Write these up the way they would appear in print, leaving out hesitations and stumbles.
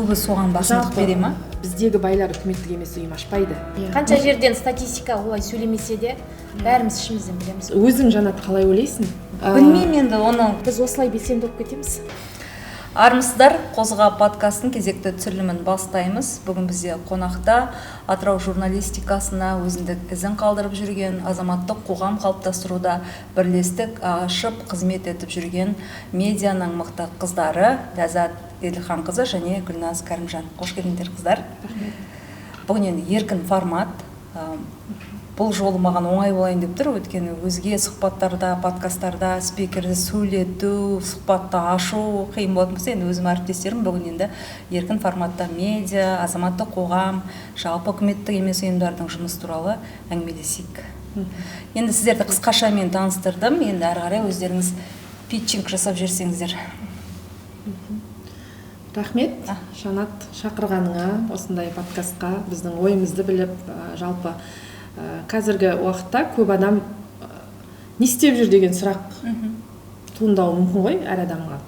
көбі соған басымдық бере ма? Біздегі байлар үкіметтік емес ұйым ашпайды. Қанша жерден статистика олай сөйлемесе де бәріміз ішімізден білеміз. Өзің Жанат қалай ойлайсың? Білмеймін енді оны. Біз осылай белсенді болып кетеміз. Армысыздар, Қозға подкастың кезекті түсірілімін бастаймыз. Бүгін бізде қонақта Атырау журналистикасына өзіндік ізін қалдырып жүрген, азаматтық қоғам қалыптастыруда бірлестік ашып қызмет етіп жүрген медианың мықты қыздары Ләззат Еділханқызы және Гүлназ Кәрімжан. Қош келдіңдер, қыздар. Бүгін енді еркін формат. Бұл жолы маған оңай болайын деп тұр, өйткені өзге сұхбаттарда, подкасттарда спикерді сөйлету, сұхбатты ашу қиын болатын болса, енді өзім әріптестерім бүгін енді еркін форматта медиа, азаматтық қоғам, жалпы үкіметтік емес ұйымдардың жұмыс туралы әңгімелесейік. Енді сіздерді қысқаша мен таныстырдым, енді әрі қарай өздеріңіз питчинг жасап жіберсеңіздер. Рахмет, Жанат, шақырғаныңа, осындай подкастқа біздің ойымызды біліп, жалпы қазіргі уақытта көп адам не істеп жүр деген сұрақ туындауы мүмкін ғой әр адамға.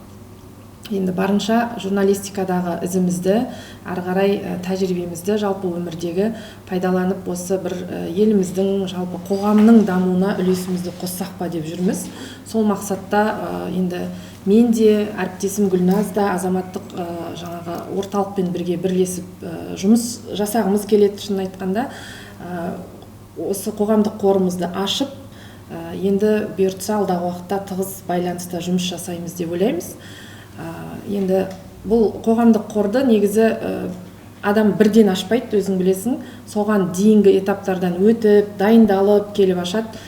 Енді барынша журналистикадағы ізімізді, ары қарай тәжірибемізді жалпы өмірдегі пайдаланып осы бір еліміздің жалпы қоғамның дамуына үлесімізді қоссақ па деп жүрміз. Сол мақсатта енді мен де, әріптесім Гүлназ да азаматтық жаңағы орталықпен бірге бірлесіп жұмыс жасағымыз келеді. Шын айтқанда осы қоғамдық қорымызды ашып, енді бұйыртса алдағы уақытта тығыз байланыста жұмыс жасаймыз деп ойлаймыз. Енді бұл қоғамдық қорды негізі адам бірден ашпайды, өзің білесің, соған дейінгі этаптардан өтіп, дайындалып келіп ашады.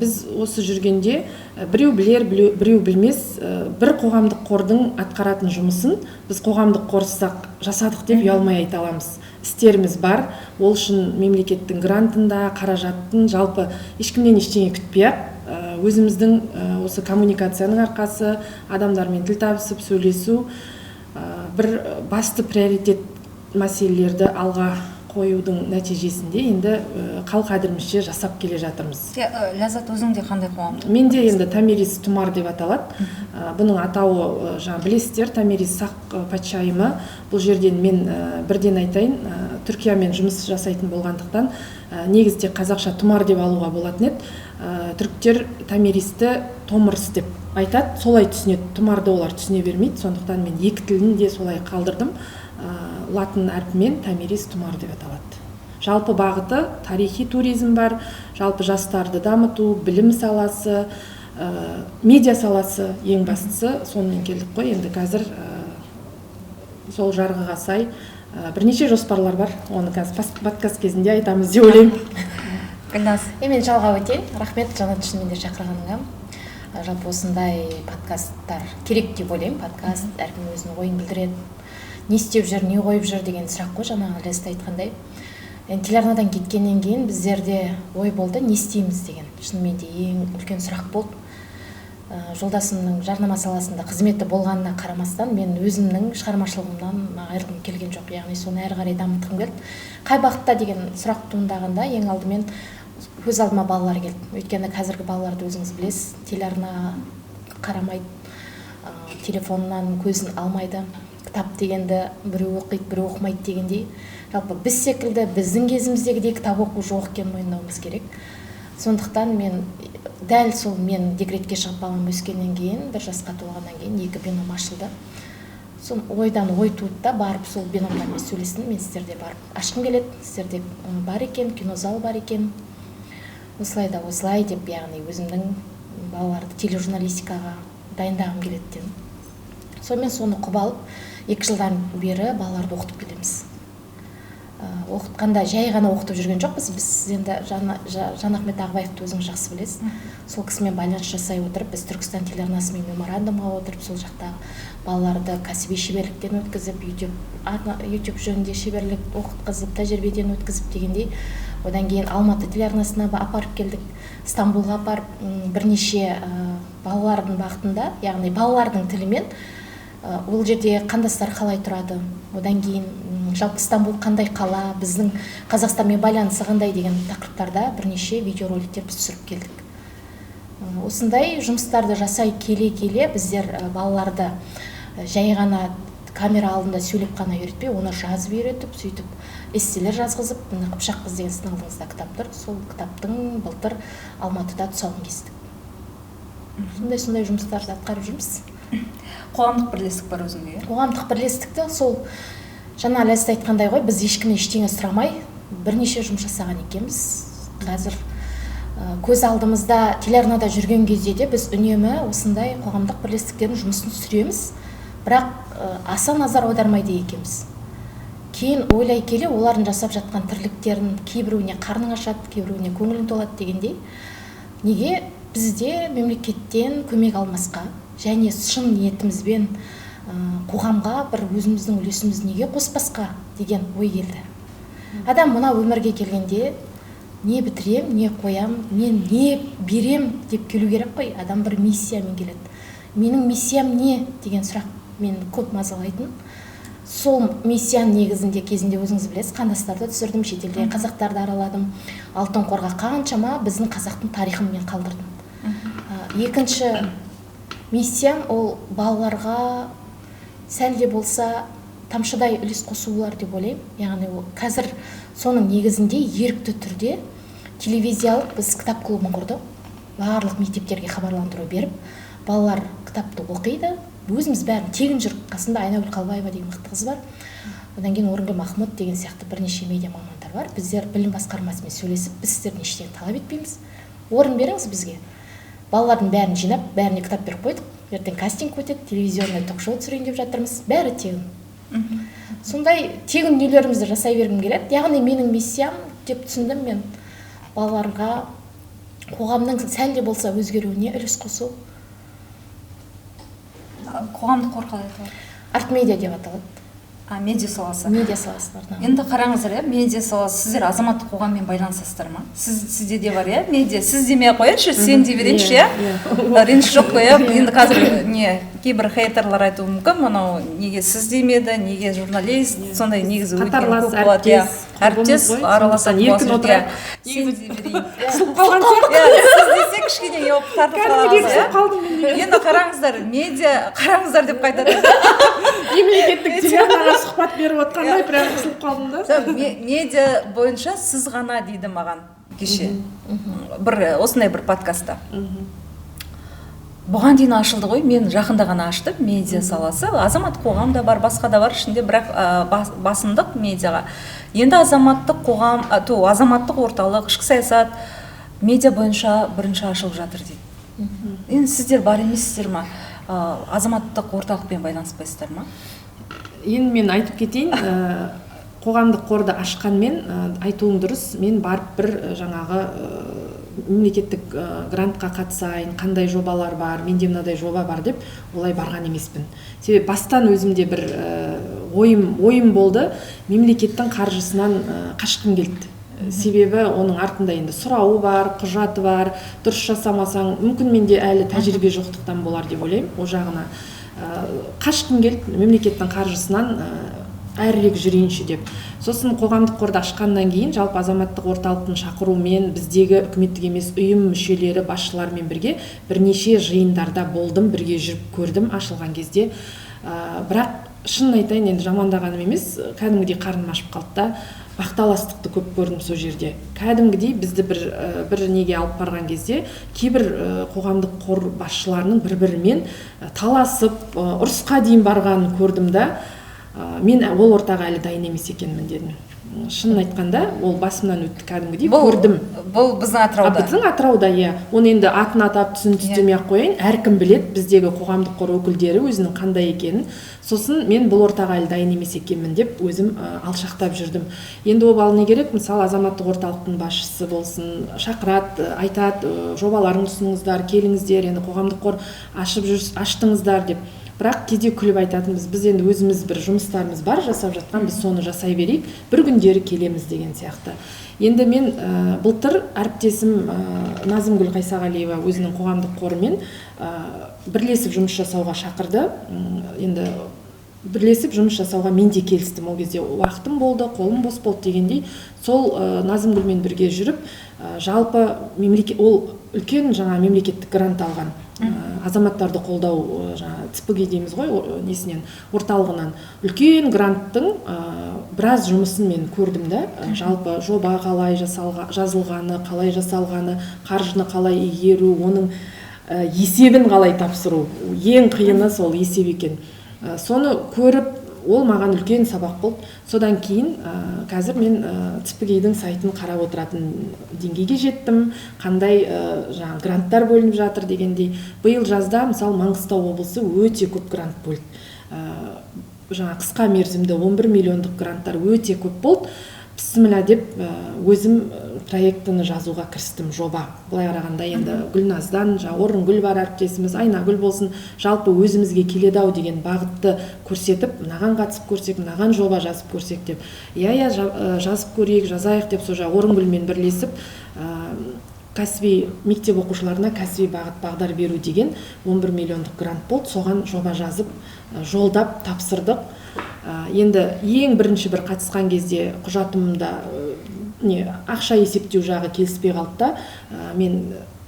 Біз осы жүргенде біреу білер, біреу білмес, бір қоғамдық қордың атқаратын жұмысын біз қоғамдық қорсақ жасадық деп ұялмай айта аламыз. Істеріміз бар, ол үшін мемлекеттің грантында, қаражаттың жалпы ешкімнен ештеңе күтпей-ақ, өзіміздің осы коммуникацияның арқасы, адамдармен тіл табысып сөйлесу, бір басты приоритет мәселелерді алға қоюдың нәтижесінде енді қал-қадірімізше жасап келе жатырмыз. Ләззат, өзіңде қандай қоғамдық? Менде енді Томирис Тұмар деп аталады. Бұның атауы жаңа білесіздер, Томирис сақ патшайымы. Бұл жерден мен бірден айтайын, Түркиямен жұмыс жасайтын болғандықтан негізде қазақша Тұмар деп алуға болатын еді. Түріктер Томиристі Томырыс деп айтады, солай түсінеді. Тұмарды олар түсіне бермейді, сондықтан мен екі тілін де солай қалдырдым. Латын әрпімен Томирис Тұмар деп аталады. Жалпы бағыты тарихи туризм бар, жалпы жастарды дамыту, білім саласы, медиа саласы ең бастысы, сонымен келдік қой. Енді қазір сол жарғыға сай бірнеше жоспарлар бар. Оны қазір подкаст кезінде айтамыз деп ойлаймын. Мен жалғап өтейін. Рахмет, Жанат, шынымен де шақырғаныңа. Жалпы осындай подкасттар керек деп ойлаймын. Подкаст әркім өзінің ойын білдіреді. Не істеп жүр, не қойып жүр деген сұрақ қой, жаңағы Ләззат айтқандай. Телеарнадан кеткеннен кейін біздерде ой болды, не істейміз деген. Шынымен де ең үлкен сұрақ болды. Жолдасымның жарнама саласында қызметі болғанына қарамастан, мен өзімнің шығармашылығымнан айырылғым келген жоқ, яғни соны әрі қарай дамытқым келді. Қай бағытта деген сұрақ туындағанда ең алдымен өз алдыма балалар келді. Өйткені қазіргі балаларды өзіңіз білесіз, телеарна қарамайды, телефоннан көзін алмайды. Кітап дегенді біреу оқиды, біреу оқымайды дегендей. Жалпы біз секілді, біздің кезіміздегідей кітап оқу жоқ екенін мойындауымыз керек. Сондықтан мен дәл сол мен декретке шығып балам өскеннен кейін, бір жасқа толғаннан кейін 2 бином ашылды. Сон ойдан ой туды да барып сол биномдармен сөйлестім. Мен сіздерде барып ашқым келеді, сіздерде бар екен, кинозал бар екен. Осылай да осылай деп, яғни өзімнің балаларды тележурналистикаға дайындағым келеді дедім. Сонымен соны құп алып, 2 жылдан бері балаларды оқытып келеміз. Оқытқанда жай ғана оқытып жүрген жоқпыз. Біз енді Жанахмет Ағыбаевты өзіңіз жақсы білесіз. Сол кісімен байланыс жасай отырып, біз Түркістан телеарнасымен меморандумға отырып, сол жақтағы балаларды кәсіби шеберліктен өткізіп, YouTube жөнінде шеберлік оқытқызып, тәжірибеден өткізіп дегендей. Одан кейін Алматы телеарнасына апарып келдік. Стамбулға апарып, бірнеше балалардың бағытында, яғни балалардың тілімен ол жерде қандастар қалай тұрады, одан кейін жалпы Стамбул қандай қала, біздің Қазақстанмен байланысы қандай деген тақырыптарда бірнеше видеороликтер біз түсіріп келдік. Осындай жұмыстарды жасай келе біздер балаларды жай ғана камера алдында сөйлеп қана үйретпей, оны жазып үйретіп, сөйтіп эсселер жазғызып, мына Қыпшақ қыз деген сіздің алдыңызда кітап тұр. Сол кітаптың былтыр Алматыда тұсауын кестік. Сондай жұмыстарды атқарып жүрміз. Қоғамдық бірлестік бар өзіңде? Қоғамдық бірлестікті сол жаңа Ләззат айтқандай ғой, біз ешкімнен ештеңе сұрамай бірнеше жұмыс жасаған екенбіз. Қазір көз алдымызда телеарнада жүрген кезде де біз үнемі осындай қоғамдық бірлестіктердің жұмысын түсіреміз, бірақ аса назар аудармайды екенбіз. Кейін ойлай келе олардың жасап жатқан тірліктерін кейбіреуіне қарның ашады, кейбіреуіне көңілің толады дегендей, неге бізде мемлекеттен көмек алмасқа және шын ниетімізбен қоғамға бір өзіміздің үлесімізді неге қоспасқа деген ой келді. Адам мына өмірге келгенде не бітірем, не қоям, мен не берем деп келу керек қой. Адам бір миссиямен келеді. Менің миссиям не деген сұрақ мені көп мазалайтын. Сол миссияның негізінде кезінде өзіңіз білесіз, қандастарды түсірдім, шетелде қазақтарды араладым. Алтын қорға қаншама біздің қазақтың тарихын мен қалдырдым. Екінші миссиям ол балаларға сәл де болса тамшыдай үлес қосу болар деп ойлаймын. Яғни қазір соның негізінде ерікті түрде телевизиялық біз кітап клубын құрдық. Барлық мектептерге хабарландыру беріп, балалар кітапты оқиды. Өзіміз бәрін тегін жүріп, қасында Айнагүл Қалбаева деген мықты қыз бар. Одан кейін Орынгүл Махмұт деген сияқты бірнеше медиа мамандар бар. Біздер білім басқармасымен сөйлесіп, біз сіздерден ештеңе талап етпейміз. Орын беріңіз бізге. Балалардың бәрін жинап, бәріне кітап беріп қойдық. Ертең кастинг өтеді, телевизионный ток-шоу түсірейін деп жатырмыз. Бәрі тегін. Сондай тегін дүниелерімізді жасай бергім келеді. Яғни менің миссиям деп түсіндім мен, балаларға қоғамның сәл де болса өзгеруіне үлес қосу. Қоғамдық қор қалай аталады? Арт-медиа деп аталады. Медиа саласы. Медиа саласы. Енді қараңыздар, медиа саласы, сіздер азаматтық қоғаммен байланысасыздар ма? Сізде де бар, медиа, сіз демей ақ қояйыншы, сен дей берейінші, реніш жоқ қой. Енді қазір кейбір хейтерлар айтуы мүмкін, мынау неге сіз демеді, неге журналист, сондай негізі қатарлас әріптес араласады еркін отырады. Сен дей берейін. Қысылып қалған сияқты. Сіз десе кішкене тартып қаламыз. Енді қараңыздар, медиа қараңыздар деп қайтады. Мемлекеттік телеарнаға сұхбат беріп отқандай прям қысылып қалдым да. Медиа бойынша сіз ғана дейді маған кеше. Осындай бір подкастта. Бұған дейін ашылды ғой, мен жақында ғана аштым, медиа саласы. Азаматтық қоғам да бар, басқа да бар ішінде, бірақ басымдық медиаға. Енді азаматтық қоғам, азаматтық орталық, ішкі саясат, медиа бойынша бірінші ашылып жатыр дейді. Енді сіздер бар емессіздер ма? Азаматтық орталықпен байланыспайсыздар ма? Енді мен айтып кетейін, қоғамдық қорды ашқанмен айтуым дұрыс, мен барып бір жаңағы мемлекеттік грантқа қатысайын, қандай жобалар бар, менде мынадай жоба бар деп олай барған емеспін. Себебі бастан өзімде бір ойым болды, мемлекеттің қаржысынан қашқым келді. Себебі оның артында енді сұрауы бар, құжаты бар, дұрыс жасамасаң, мүмкін менде әлі тәжірибе жоқтықтан болар деп ойлаймын. О жағына қашқым келді, мемлекеттің қаржысынан әрірек жүрейінші деп. Сосын қоғамдық қорды ашқаннан кейін жалпы азаматтық орталықтың шақыруымен біздегі үкіметтік емес ұйым мүшелері басшылармен бірге бірнеше жиындарда болдым, бірге жүріп көрдім ашылған кезде. Бірақ шынын айтайын, енді жамандағаным емес, кәдімгідей қарным ашып қалды да, бақталастықты көп көрдім сол жерде. Кәдімгідей бізді бір неге алып барған кезде кейбір қоғамдық қор басшыларының бір-бірімен таласып, ұрысқа дейін барғанын көрдім да, мен ол ортаға әлі дайын емес екенмін дедім. Шынын айтқанда, ол басымнан өтті, кәдімгідей көрдім. Бұл біздің Атырауда. Біздің Атырауда, Оны енді атын атап түсін түстемей ақ қояйын. Әркім білет біздегі қоғамдық қор өкілдері өзінің қандай екенін. Сосын мен бұл ортаға әлі дайын емес екенмін деп өзім алшақтап жүрдім. Енді обалы не керек? Мысалы, азаматтық орталықтың басшысы болсын, шақырады, айтады, жобаларын ұсыныңыздар, келіңіздер, енді қоғамдық қор аштыңыздар деп. Бірақ кейде күліп айтатынбыз, біз енді өзіміз бір жұмыстарымыз бар, жасап жатқан, біз соны жасай берейік, бір күндері келеміз деген сияқты. Енді мен былтыр әріптесім Назымгүл Қайсағалиева өзінің қоғамдық қорымен бірлесіп жұмыс жасауға шақырды. Енді бірлесіп жұмыс жасауға мен де келістім. Ол кезде уақытым болды, қолым бос болды дегендей, сол Назымгүлмен бірге жүріп, жалпы ол үлкен жаңа мемлекеттік грант алған азаматтарды қолдау жаңа ЦПГ дейміз ғой, несінен, орталығынан үлкен гранттың біраз жұмысын мен көрдім да. Жалпы жоба қалай жазылғаны, қалай жасалғаны, қаржыны қалай игеру, оның есебін қалай тапсыру, ең қиыны сол есеп екен. Соны көріп, ол маған үлкен сабақ болды. Содан кейін қазір мен ЦПГ-дің сайтын қарап отыратын деңгейге жеттім. Қандай жаңа гранттар бөлініп жатыр дегендей. Биыл жазда мысалы Маңғыстау облысы өте көп грант бөлді. Жаңа қысқа мерзімді 11 миллиондық гранттар өте көп болды. Бісміллә деп өзім проектіні жазуға кірістім, жоба. Былай қарағанда енді Гүлназдан, Орынгүл бар әріптесіміз, Айнагүл болсын, жалпы өзімізге келеді ау деген бағытты көрсетіп, мынаған қатысып көрсек, мынаған жоба жазып көрсек деп. Иә, жазып көрейік, жазайық деп сол Орынгүлмен бірлесіп, кәсіби мектеп оқушыларына кәсіби бағдар беру деген 11 миллиондық грант болды. Соған жоба жазып, жолдап, тапсырдық. Енді ең бірінші бір қатысқан кезде құжатымда ақша есептеу жағы келіспей қалды да.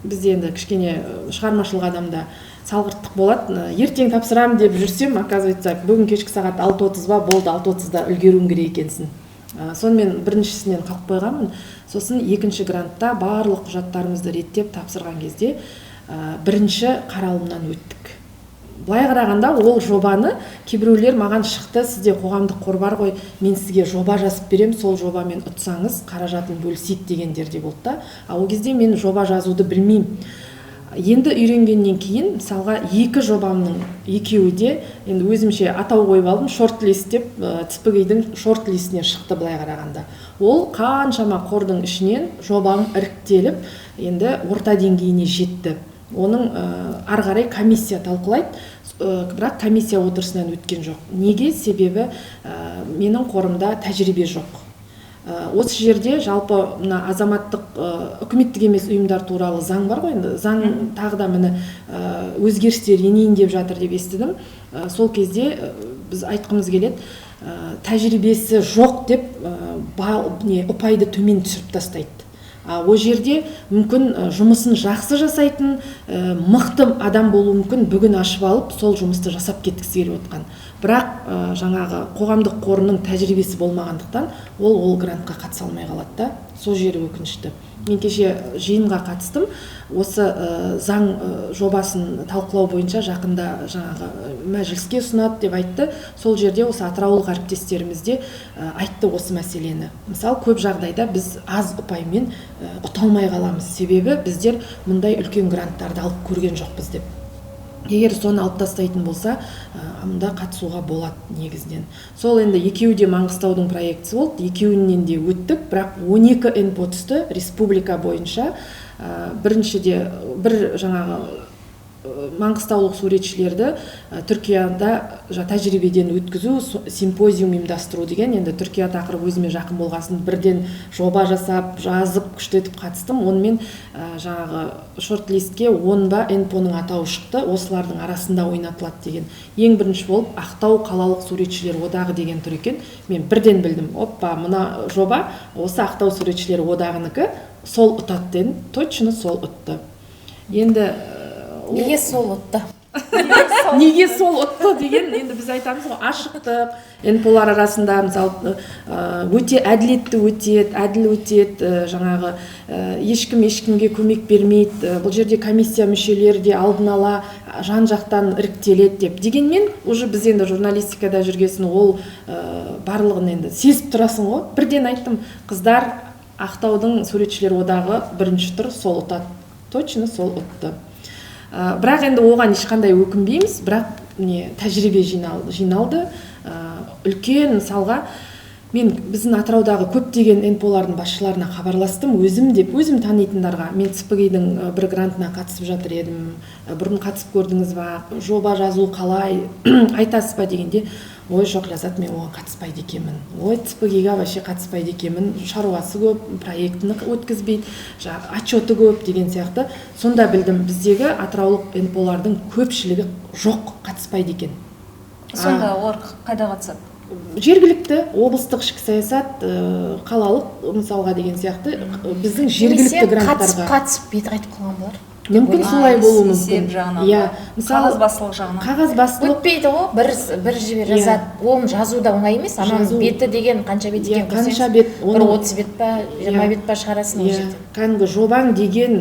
Бізде енді кішкене шығармашылық адамда салғырттық болады. Ертең тапсырам деп жүрсем, оказывается, бүгін кешкі сағат 6:30 ба, болды, 6:30-да үлгеруім керек екенсің. Сонымен біріншісінен қалып қойғанмын. Сосын екінші грантта барлық құжаттарымызды реттеп тапсырған кезде бірінші қаралымнан өттік. Былай қарағанда ол жобаны кейбіреулер маған шықты, сізде қоғамдық қор бар ғой, мен сізге жоба жазып берем, сол жобамен ұтсаңыз қаражатын бөлісейік дегендер де болды да. Ол кезде мен жоба жазуды білмеймін. Енді үйренгеннен кейін, мысалға екі жобамның екеуі де енді өзімше атау қойып алдым, шорт-лист деп, ЦПГ-дің шорт-листіне шықты былай қарағанда. Ол қаншама қордың ішінен жобам іріктеліп, енді орта деңгейіне жетті. Оның ары қарай комиссия талқылайды, бірақ комиссия отырысынан өткен жоқ. Неге? Себебі менің қорымда тәжірибе жоқ. Осы жерде жалпы азаматтық үкіметтік емес ұйымдар туралы заң бар ғой, енді заң тағы да мені өзгерістер енейін деп жатыр деп естідім. Сол кезде біз айтқымыз келеді, тәжірибесі жоқ деп ұпайды төмен түсіріп тастайды. Ол жерде мүмкін жұмысын жақсы жасайтын, мықты адам болу мүмкін, бүгін ашып алып, сол жұмысты жасап кеткісі келіп отқан. Бірақ жаңағы қоғамдық қорының тәжірибесі болмағандықтан, ол грантқа қатыса алмай қалады да. Сол жері өкінішті. Мен кеше жиынға қатыстым. Осы заң жобасын талқылау бойынша жақында жаңағы мәжіліске ұсынады деп айтты. Сол жерде осы атыраулық әріптестеріміз де айтты осы мәселені. Мысалы, көп жағдайда біз аз ұпаймен ұта алмай қаламыз. Себебі біздер мұндай үлкен гранттарды алып көрген жоқпыз деп. Егер соны алып тастайтын болса, мұнда қатысуға болады негізінен. Сол енді екеуі де Маңғыстаудың проектісі болды, екеуінен де өттік, бірақ 12 НПО түсті республика бойынша. Біріншіде бір жаңағы маңғыстаулық суретшілерді Түркияда тәжірибеден өткізу, симпозиум ұйымдастыру деген, енді Түркия тақырып өзіме жақын болғасын бірден жоба жасап, жазып, күштетіп қатыстым. Онымен жаңағы шорт-листке 10 ба НПО-ның атауы шықты, осылардың арасында ойнатылады деген. Ең бірінші болып Ақтау қалалық суретшілер одағы деген тұр екен. Мен бірден білдім, оппа, мына жоба осы Ақтау суретшілер одағынікі, сол ұтады дедім, точно сол ұтты. Енді неге сол ұтты? Неге сол ұтты деген, енді біз айтамыз ғой, ашықтық, НПО-лар арасында мысалы өте әділетті өтеді, әділ өтеді, жаңағы ешкімге көмек бермейді, бұл жерде комиссия мүшелері де алдын ала жан-жақтан іріктеледі деп. Дегенмен, уже біз енді журналистикада жүргесін ол барлығын енді сезіп тұрасың ғой. Бірден айттым, қыздар, Ақтаудың суретшілер одағы бірінші тұр, сол ұтады. Точно сол ұтты. Бірақ енді оған ешқандай өкінбейміз, бірақ тәжірибе жиналды. Үлкен мысалға, мен біздің Атыраудағы көптеген НПО-лардың басшыларына хабарластым, өзім танитындарға. Мен ЦПГ-дің бір грантына қатысып жатыр едім, бұрын қатысып көрдіңіз ба, жоба жазу қалай, айтасыз ба дегенде, ой, жоқ, Ләззат, мен оған қатыспайды екенмін. Ой, ЦПГ-ға вообще қатыспайды екенмін, шаруасы көп, проектіні өткізбейді, отчеты көп деген сияқты. Сонда білдім, біздегі атыраулық НПО-лардың көпшілігі жоқ, қатыспайды екен. Сонда олар қайда қатысады? Жергілікті, облыстық ішкі саясат, қалалық мысалға деген сияқты біздің жергілікті гранттарға қатысып бет қайтып қалған болар. Мүмкін солай болуы мүмкін. Есеп жағынан. Иә, мысалы қағазбастылық жағынан. Қағазбастылық өтпейді ғой, бір жібер жазады. Оны жазу да оңай емес. Ананың беті деген қанша бет екен көрсеңіз. Қанша бет? Бір 30 бет па, 20 бет па шығарасың ол жерден. Кәдімгі жобаң деген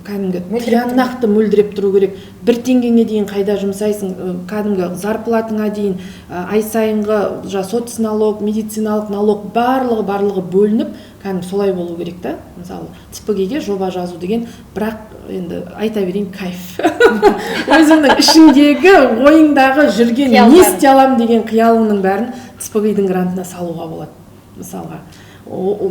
кәдімгі тиянақты мөлдіреп тұру керек. 1 теңгеңе дейін қайда жұмсайсың, кәдімгі зарплатыңа дейін, ай сайынғы сот налог, медициналық налог барлығы бөлініп, кәдімгі солай болу керек та. Мысалы, ЦПГ-ге жоба жазу деген, бірақ енді айта берейін, кайф. Өзіңнің ішіндегі ойыңдағы жүрген не істей аламын деген қиялыңның бәрін ЦПГ-дің грантына салуға болады. Мысалға,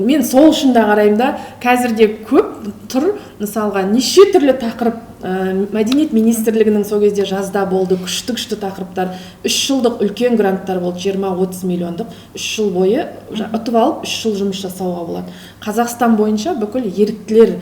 мен сол үшін де қараймын да, қазірде көп тұр, мысалға, неше түрлі тақырып мәдениет министрлігінің сол кезде жазда болды, күшті тақырыптар, 3 жылдық үлкен гранттар болды, 20-30 миллиондық, 3 жыл бойы ұтып алып, 3 жыл жұмыс жасауға болады. Қазақстан бойынша бүкіл еріктілер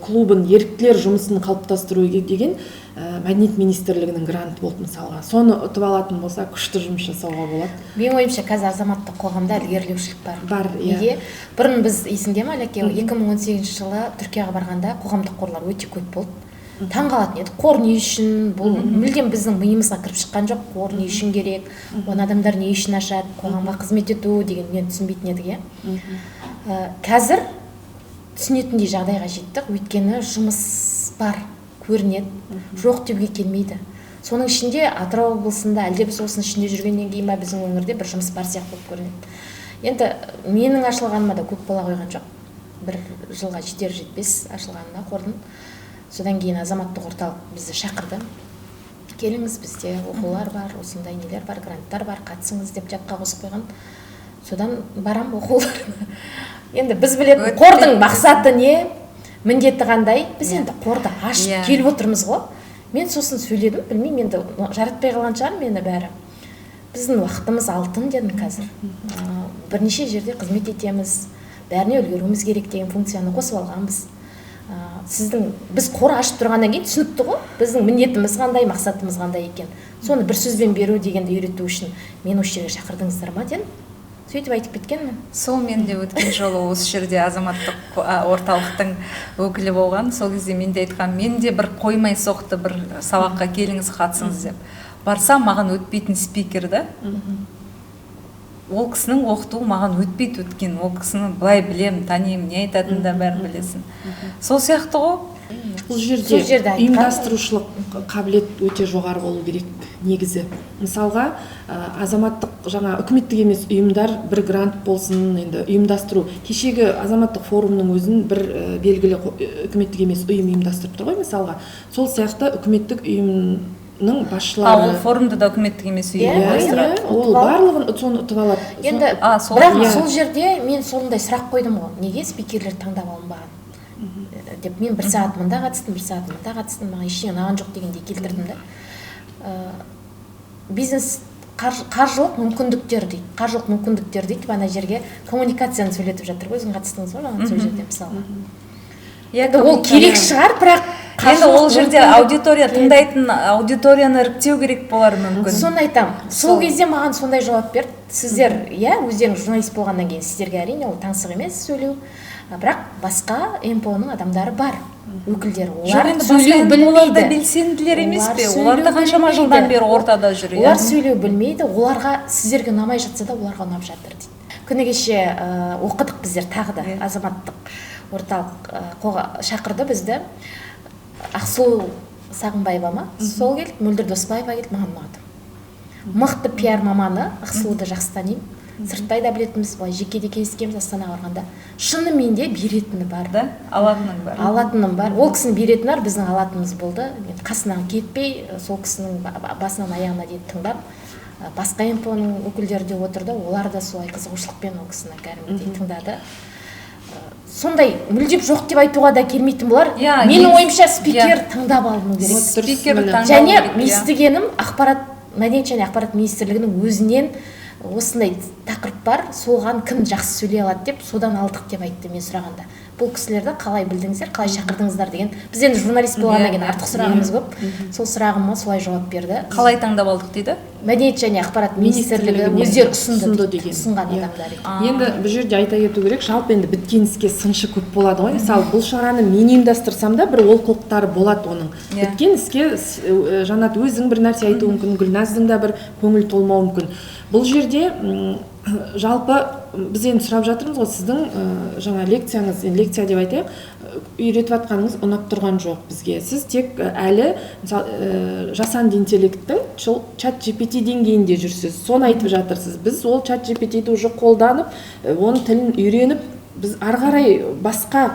клубын, еріктілер жұмысын қалыптастыру деген мәдениет министрлігінің гранты болды мысалға. Соны ұтып алатын болса, күшті жұмыс жасауға болады. Менің ойымша қазір азаматтық қоғамда ілгерілеушілік бар. Неге? Бұрын біз есіңде ме, Алеке, 2018 жылы Түркияға барғанда қоғамдық қорлар өте көп болды. Таңғалатын еді. Қор не үшін? Бұл мүлдем біздің миымызға кіріп шыққан жоқ. Қор не үшін керек? Оны адамдар не үшін ашады? Қоғамға қызмет ету деген мен түсінбейтін едік, иә. Қазір түсінетіндей жағдайға жеттік. Өйткені жұмыс бар, көрінеді, жоқ деуге келмейді. Соның ішінде Атырау облысында, әлде біз осының ішінде жүргеннен кейін ба біздің өңірде бір жұмыс бар сияқты болып көрінеді. Енді менің ашылғаныма да көп бола қойған жоқ. 1 жылға жетер-жетпес ашылғанына қордың. Содан кейін азаматтық орталық бізді шақырды. Келіңіз, бізде оқулар бар, осындай нелер бар, гранттар бар, қатысыңыз деп жапқа қосып қойған. Содан барам оқуларына. Енді біз білетін қордың мақсаты не, міндеті қандай? Біз енді қорды ашып келіп отырмыз ғой. Мен сосын сөйледім, білмеймін, енді жаратпай қалған шығар мені бәрі. Біздің уақытымыз алтын дедім қазір. Бірнеше жерде қызмет етеміз, бәріне үлгеруіміз керек деген функцияны қосып алғанбыз. Біз қор ашып тұрғаннан кейін түсінікті ғой, біздің міндетіміз қандай, мақсатымыз қандай екен. Соны бір сөзбен беру дегенді үйрету үшін мен осы жерге шақырдыңыздар ма дедім. Сөйтіп айтып кеткенмін. Сол мен де өткен жолы осы жерде азаматтық орталықтың өкілі болған. Сол кезде мен де айтқан, мен де бір қоймай соқты бір сабаққа келіңіз қатысыңыз деп. Барсам маған өтпейтін спикер да. Ол кісінің оқытуы маған өтпейді өткен. Ол кісіні былай білем, танимын, не айтатынын да бәрін білесің. Сол сияқты ғой. Бұл жерде ұйымдастырушылық қабілет өте жоғары болу керек негізі. Мысалға, азаматтық жаңа үкіметтік емес ұйымдар бір грант болсын, енді ұйымдастыру. Кешегі азаматтық форумның өзін бір белгілі үкіметтік емес ұйым ұйымдастырып тұр ғой, мысалға. Сол сияқты үкіметтік ұйымның басшылары. Ол форумды да үкіметтік емес ұйым ұйымдастырады. Ол барлығын соны ұтып алады. Енді бірақ сол жерде мен сондай сұрақ қойдым ғой. Неге спикерлер таңдап алынбаған? Деп мен 1 сағат мында қатыстым, 1 сағат мында қатыстым, маған ештеңе ұнаған жоқ дегендей келтірдім да. Бизнес қаржылық мүмкіндіктер дейді. Қаржылық мүмкіндіктер дейді, ана жерге коммуникацияны сөйлетіп жатыр ғой, өзің қатыстыңыз ғой маған сол жерде мысалы. Енді ол керек шығар, бірақ енді ол жерде аудитория тыңдайтын аудиторияны іріктеу керек болар мүмкін. Соны айтамын. Сол кезде маған сондай жауап берді. Сіздер, өздеріңіз журналист болғаннан кейін сіздерге әрине ол таңсық емес сөйлеу. Бірақ басқа МПО-ның адамдары бар, өкілдері. Олар сөйлеу білмейді. Белсенділер емес пе? Олар да қаншама жылдан бері ортада жүр. Олар сөйлеу білмейді. Оларға сіздерге ұнамай жатса да оларға ұнап жатыр дейді. Күні кеше оқыдық біздер тағы да азаматтық орталық шақырды бізді. Ақсұлу Сағынбаева ма? Сол келді, Мөлдір Досбаева келді, маған ұнады. Мықты пиар маманы, Ақсұлуды жақсы танимын. Сырттай да білетіміз, жекеде кездескенбіз Астанаға барғанда. Шынымен де беретіні бар. Алатыным бар. Ол кісінің беретіні бар, біздің алатынымыз болды. Мен қасынан кетпей, сол кісінің басынан аяғына дейін тыңдап, басқа МПО-ның өкілдері де отырды, олар да солай қызығушылықпен ол кісіні кәдімгідей тыңдады. Сондай мүлдеп жоқ деп айтуға да келмейтін болар. Менің ойымша спикер таңдап алыну керек. Және естігенім мәдениет және ақпарат министрлігінің өзінен осындай тақырып бар, соған кім жақсы сөйлей алады деп, содан алдық деп айтты мен сұрағанда. бұл кісілерді қалай білдіңіздер, қалай шақырдыңыздар деген. Біз енді журналист болғаннан кейін артық сұрағымыз көп. Сол сұрағыма солай жауап берді. Қалай таңдап алдық дейді? Мәдениет және ақпарат министрлігі өздері ұсынды деген. Ұсынған адамдар. Енді бұл жерде айта кету керек, жалпы енді біткен іске сыншы көп болады ғой. Мысалы, бұл шараны мен ұйымдастырсам да бір олқылықтары болады оның. Біткен іске Жанат өзің бір нәрсе айтуы мүмкін, Гүлназдың да бір көңіл толмауы мүмкін. Бұл жерде жалпы біз енді сұрап жатырмыз ғой, сіздің жаңа лекцияңыз, лекция деп айтайық, үйретіп жатқаныңыз ұнап тұрған жоқ бізге. Сіз тек әлі жасанды интеллекттің чат GPT деңгейінде жүрсіз. Соны айтып жатырсыз. Біз ол чат GPT-ді уже қолданып, оның тілін үйреніп, біз ары қарай басқа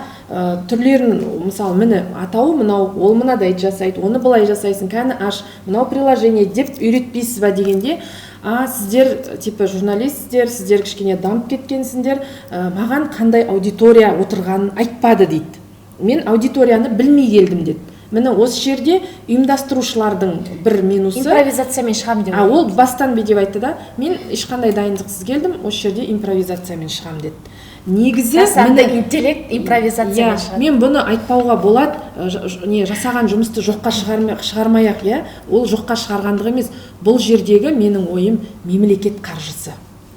түрлерін, мысалы, міне атауы мынау, ол мынадай жасайды, оны былай жасайсың, кәні аш, мынау приложение деп үйретпейсіз ба дегенде, сіздер типа журналистсіздер, сіздер кішкене дамып кеткенсіңдер, маған қандай аудитория отырғанын айтпады дейді. Мен аудиторияны білмей келдім деді. Міне осы жерде ұйымдастырушылардың бір минусы импровизациямен шығам деп. Ол бастан бе деп айтты да, мен ешқандай дайындықсыз келдім, осы жерде импровизациямен шығам деді. Негізі жасанды интеллект импровизациямен шығады. Мен бұны айтпауға болады, жасаған жұмысты жоққа шығармай-ақ, ол жоққа шығарғандығы емес. Бұл жердегі менің ойым мемлекет қаржысы.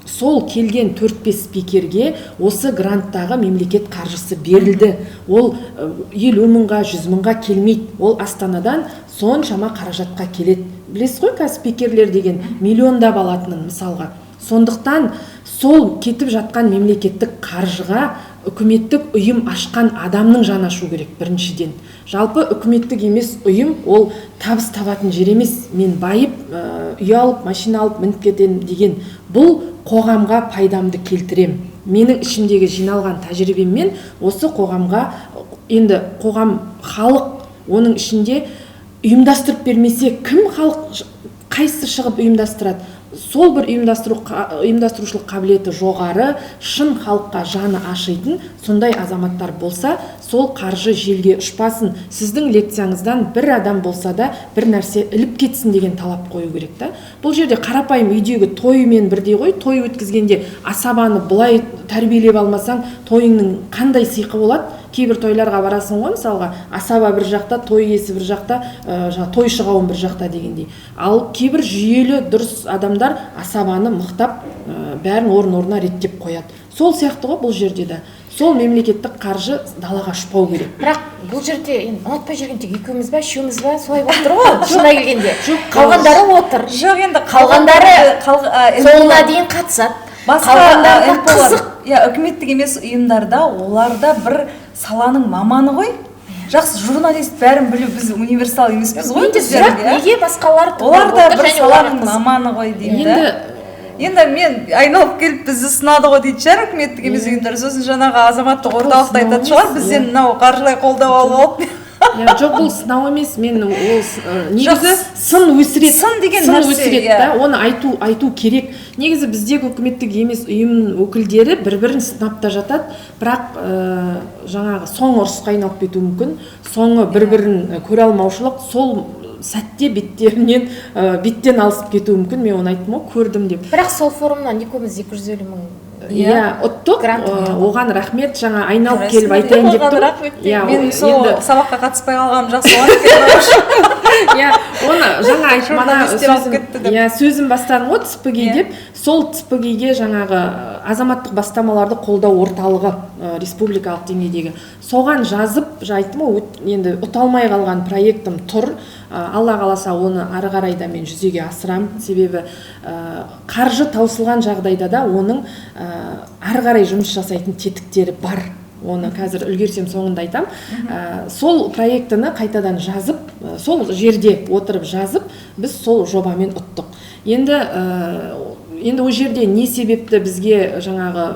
Сол келген 4-5 спикерге осы гранттағы мемлекет қаржысы берілді. Ол 50 мыңға, 100 мыңға келмейді. Ол Астанадан соншама қаражатқа келеді. Білесіз ғой, спикерлер деген миллиондап алатынын мысалға. Сондықтан сол кетіп жатқан мемлекеттік қаржыға үкіметтік ұйым ашқан адамның жаны ашу керек біріншіден. Жалпы үкіметтік емес ұйым ол табыс табатын жер емес. Мен байып, үй алып, машина алып мініп кетемін деген. Бұл қоғамға пайдамды келтірем. Менің ішімдегі жиналған тәжірибеммен осы қоғамға, енді қоғам, халық, оның ішінде ұйымдастырып бермесе, кім халық қайсысы шығып ұйымдастырады? Сол бір ұйымдастырушылық қабілеті жоғары, шын халыққа жаны ашитын сондай азаматтар болса, сол қаржы желге ұшпасын. Сіздің лекцияңыздан бір адам болса да бір нәрсе іліп кетсін деген талап қою керек та. Бұл жерде қарапайым үйдегі тоймен бірдей ғой, той өткізгенде асабаны былай тәрбиелеп алмасаң, тойыңның қандай сыйқы болады? Кейбір тойларға барасың ғой, мысалға, асаба бір жақта, той иесі бір жақта, той шығауын бір жақта дегендей. Ал кейбір жүйелі дұрыс адамдар асабаны мықтап, бәрін орын-орнына реттеп қояды. Сол сияқты ғой бұл жерде де. Сол мемлекеттік қаржы далаға ұшпау керек. Бірақ бұл жерде ұнатпай жүрген тек екеуміз бе, үшеуміз бе, солай болып тұр ғой, шынына келгенде. Қалғандары отыр. Жоқ, енді қалғандары соңына дейін қатысады. Қалғандары қызық. Үкіметтік емес ұйымдарда, оларда бір саланың маманы ғой. Жақсы, журналист бәрін білу, біз универсал емеспіз ғой. Неге басқалар оларда бір саланың маманы ғой дейді. Енді мен айналып келіп бізді сынады ғой дейді шығар үкіметтік емес ұйымдар. Сосын жаңағы азаматтық орталықта айтатын шығар, бізден мынау қаржылай қолдау алып жоқ, бұл сынау емес, мен ол негізі сын өсіреді. Сын деген нәрсе, оны айту керек. Негізі біздегі үкіметтік емес ұйым өкілдері бір-бірін сынапта жатады, бірақ жаңағы соңы ұрысқа айналып кетуі мүмкін, соңы бір-бірін көре алмаушылық, сол сәтте беттен алысып кетуі мүмкін. Мен оны айттым ғой, көрдім деп. Бірақ сол форумнан екеуміз 250 мың ұттық, оған рахмет, жаңа айналып келіп айтайын деп тұр. Мен сол сабаққа қатыспай қалғаным жақсы болады. Оны жаңа айтып, сөзім бастадым ғой, ЦПГ деп, сол ЦПГ-ге жаңағы азаматтық бастамаларды қолдау орталығы республикалық деңгейдегі. Соған жазып, айттым ғой, енді ұталмай қалған проектім тұр. Алла қаласа оны ары қарайда мен жүзеге асырам. Себебі қаржы таусылған жағдайда да оның ары қарай жұмыс жасайтын тетіктері бар. Оны қазір үлгерсем соңында айтам. Сол проектіні қайтадан жазып, сол жерде отырып жазып, біз сол жобамен ұттық. Енді ол жерде не себепті бізге жаңағы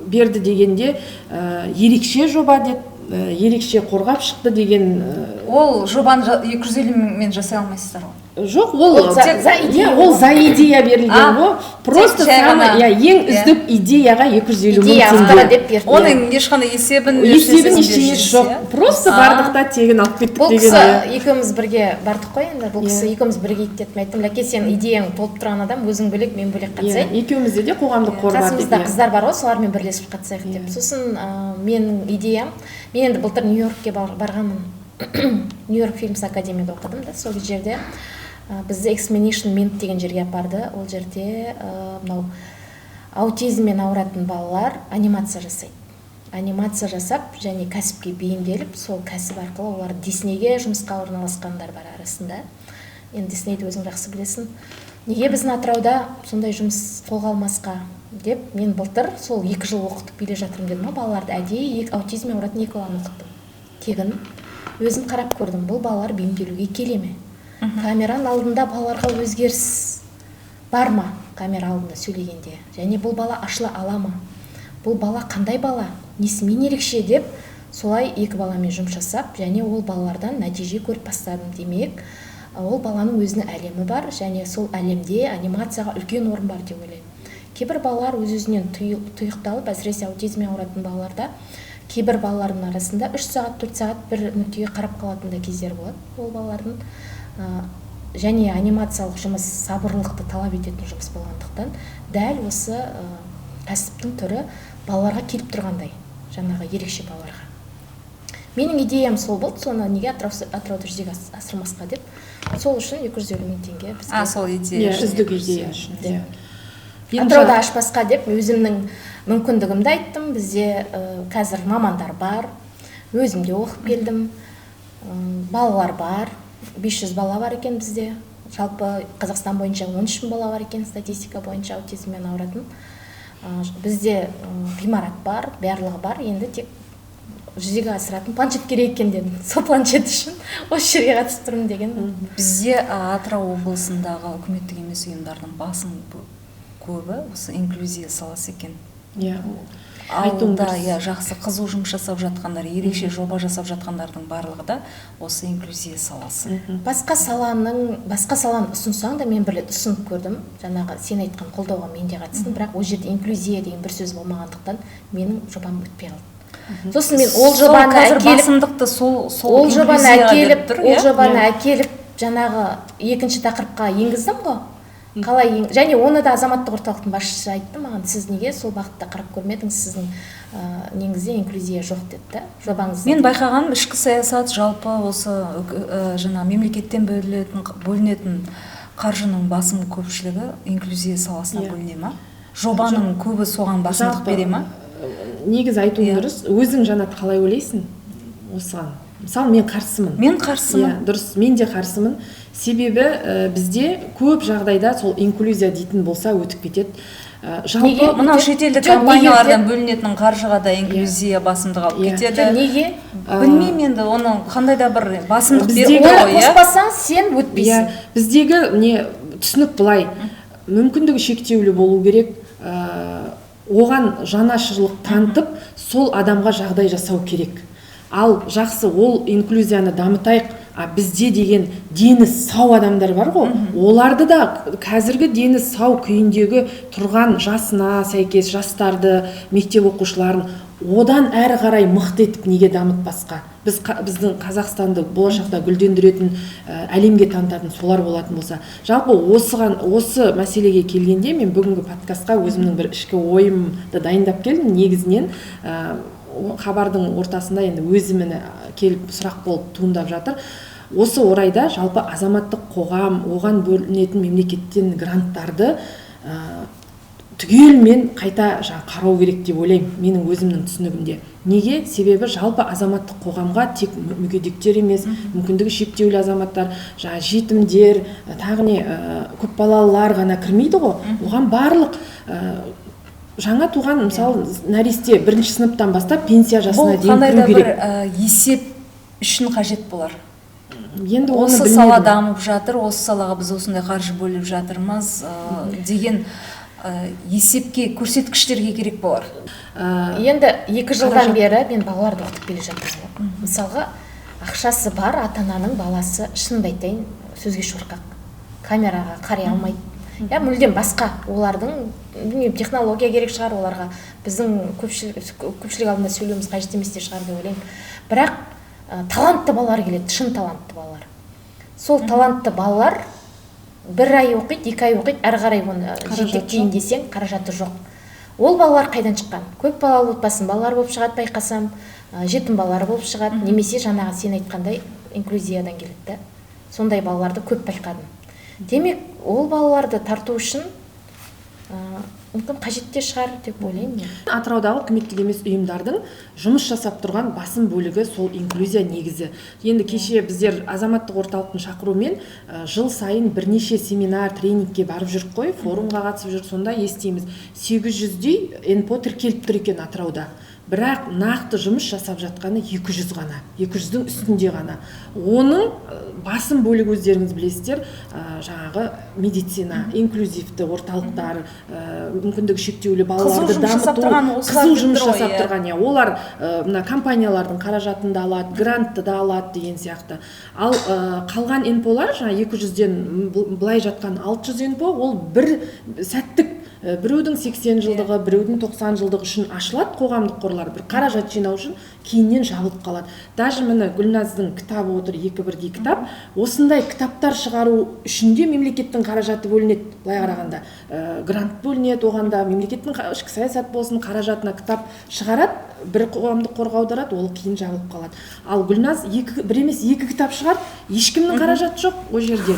берді дегенде ерекше жоба деп ерекше қорғап шықты деген ол жобаны 250 мыңмен жасай алмайсыздар ғой. жоқ, ол Ол за идея берілген ғой. Просто ең үздік идеяға 250 мың теңге деп берді. Оның ешқандай есебін ештеңесі жоқ. Просто бардық та тегін алып кеттік Бұл деген. кісі екеуміз бірге бардық қой енді. Бұл кісі екеуміз бірге деп айттым. Ләке, сен идеяң толып тұрған адам, өзің бөлек, мен бөлек қатысайық. Екеумізде де қоғамдық қор бар деп. Қасымызда қыздар бар ғой, солармен бірлесіп қатысайық деп. Сосын менің идеям, мен енді былтыр Нью-Йоркке барғанмын. Нью-Йорк Фильмс Академияда оқыдым да, сол жерде бізді Examination Mint деген жерге апарды. Ол жерде мынау аутизммен ауыратын балалар анимация жасайды. Анимация жасап және кәсіпке бейімделіп, сол кәсіп арқылы олар Диснейге жұмысқа орналасқандар бар арасында. Енді Диснейді өзің жақсы білесің. Неге біздің Атырауда сондай жұмыс қолға алмасқа деп, мен былтыр сол 2 жыл оқытып келе жатырмын дедім. Балаларды әдейі аутизммен ауыратын 2 баланы оқыттым. Тегін өзім қарап көрдім, бұл балалар бейімделуге келе ме? Камераның алдында балаларға өзгеріс бар ма? Камера алдында сөйлегенде. Және бұл бала ашыла ала ма? Бұл бала қандай бала? Несімен ерекше деп, солай 2 баламен жұмыс жасап, және ол балалардан нәтиже көріп бастадым. Демек, ол баланың өзінің әлемі бар, және сол әлемде анимацияға үлкен орын бар деп ойлаймын. Кейбір балалар өз-өзінен тұйықталып, әсіресе аутизммен ауыратын балаларда, кейбір балалардың арасында 3 сағат, 4 сағат бір нүктеге қарап қалатында кездер болады. Ол балалардың және анимациялық жұмыс сабырлықты талап ететін жұмыс болғандықтан, дәл осы кәсіптің түрі балаларға келіп тұрғандай, жаңағы ерекше балаларға. Менің идеям сол болды, соны неге Атырауда жүзеге асырмасқа деп, сол үшін 250 мың теңге бізге. Сол идея. Үздік идея үшін. Атырауда ашпасқа деп, өзімнің мүмкіндігімді айттым. Бізде қазір мамандар бар, өзім де оқып келдім, балалар бар. 500 бала бар екен бізде. Жалпы Қазақстан бойынша 13 мың бала бар екен, статистика бойынша аутизммен ауыратын. Бізде ғимарат бар, барлығы бар. Енді тек жүзеге асыратын планшет керек екен дедім. Сол планшет үшін осы жерге қатысып тұрмын деген. Бізде Атырау облысындағы үкіметтік емес ұйымдардың басым көбі осы инклюзия саласы екен. Ауылда жақсы қызу жұмыс жасап жатқандар, ерекше жоба жасап жатқандардың барлығы да осы инклюзия саласы. Басқа саланы ұсынсаң да мен бір рет ұсынып көрдім. Жаңағы сен айтқан қолдауға мен де қатыстым, бірақ ол жерде инклюзия деген бір сөз болмағандықтан менің жобам өтпей қалды. Сосын мен ол жобаны әкеліп жаңағы екінші тақырыпқа енгіздім ғой. Қалай, және оны да азаматтық орталықтың басшысы айтты маған, сіз неге сол бағытта қарап көрмедіңіз, сіздің негізде инклюзия жоқ деді, жобаңыз. Мен байқағаным, ішкі саясат жалпы осы жаңа мемлекеттен бөлінетін қаржының басым көпшілігі инклюзия саласына бөліне ма? Жобаның көбі соған басымдық бере ма? Негізі айтуың дұрыс. Өзің Жанат қалай ойлайсың осыған? Мысалы, мен қарсымын. Мен қарсымын. Дұрыс, мен де қарсымын. Себебі бізде көп жағдайда сол инклюзия дейтін болса өтіп кетеді. Жалпы мынау шетелдік компаниялардан бөлінетін қаржыға да инклюзия басымдық алып кетеді. Неге? Білмеймін енді, оны қандай да бір басымдық беру ғой. Оны қоспасаң, сен өтпейсің. Біздегі түсінік былай, мүмкіндігі шектеулі болу керек, оған жанашырлық танытып, сол адамға жағдай жасау керек. Ал жақсы, ол инклюзияны дамытайық, бізде деген дені сау адамдар бар ғой, оларды да қазіргі дені сау күйіндегі тұрған жасына сәйкес жастарды, мектеп оқушыларын одан әрі қарай мықты етіп неге дамытпасқа? Біздің Қазақстанды болашақта гүлдендіретін, әлемге танытатын солар болатын болса. Жалпы осы мәселеге келгенде мен бүгінгі подкастқа өзімнің бір ішкі ойымды дайындап келдім. Негізінен хабардың ортасында енді өзіміне келіп сұрақ болып туындап жатыр. Осы орайда жалпы азаматтық қоғам, оған бөлінетін мемлекеттен гранттарды түгелмен қайта қарау керек деп ойлаймын, менің өзімнің түсінігімде. Неге? Себебі жалпы азаматтық қоғамға тек мүгедектер емес, мүмкіндігі шектеулі азаматтар, жетімдер, тағы не көпбалалылар ғана кірмейді ғой. Оған барлық жаңа туған, мысалы, нәресте 1-ші сыныптан бастап пенсия жасына дейін кіру керек. Бұл қандай да бір есеп үшін қажет болар. Енді осы сала дамып жатыр, осы салаға біз осындай қаржы бөліп жатырмыз деген есепке, көрсеткіштерге керек болар? Енді 2 жылдан бері мен балаларды оқытып келе жатырмын. Мысалға, ақшасы бар ата-ананың баласы шынымды айтайын сөзге шорқақ, камераға қарай алмайды. Мүлдем басқа. Олардың технология керек шығар оларға. Біздің көпшілік алдында сөйлеуіміз қажет емес те шығар деп ойлаймын. Бірақ талантты балалар келеді, шын талантты балалар. Сол талантты балалар 1 ай оқиды, 2 ай оқиды, әрі қарай оны жетектейін десең, қаражаты жоқ. Ол балалар қайдан шыққан? Көп балалы отбасының балалары болып шығады, байқасам, жетім балалар болып шығады, немесе жаңағы сен айтқандай инклюзиядан келеді. Сондай балаларды көп байқадым. Демек, ол балаларды тарту үшін мүмкін қажетте шығар деп ойлаймын мен. Атыраудағы үкіметтік емес ұйымдардың жұмыс жасап тұрған басым бөлігі сол инклюзия негізі. Енді кеше біздер азаматтық орталықтың шақыруымен жыл сайын бірнеше семинар, тренингке барып жүріп қой, форумға қатысып жүр, сонда естиміз 800-дей НПО тіркеліп тұр екен Атырауда. Бірақ нақты жұмыс жасап жатқаны 200 ғана, 200-дің үстінде ғана. Оның басым бөлігі өздеріңіз білесіздер, жаңағы медицина, инклюзивті орталықтар, мүмкіндігі шектеулі балаларды дамыту, қызу жұмыс жасап тұрған. Олар компаниялардың қаражатын да алады, грантты да алады деген сияқты. Ал қалған НПО-лар, жаңа 200-ден былай жатқан 600 НПО, ол бір сәттік, біреудің 80 жылдығы, біреудің 90 жылдығы үшін ашылады қоғамдық қорлар, бір қаражат жинау үшін, кейіннен жабылып қалады. Даже міне Гүлназдың кітабы отыр, 2 бірдей кітап. Осындай кітаптар шығару үшін де мемлекеттің қаражаты бөлінеді. Былай қарағанда грант бөлінеді, оғанда мемлекеттің ішкі саясат болсын, қаражатына кітап шығарады, бір қоғамдық қорға аударады, ол кейін жабылып қалады. Ал Гүлназ бір емес 2 кітап шығарды, ешкімнің қаражаты жоқ о жерде.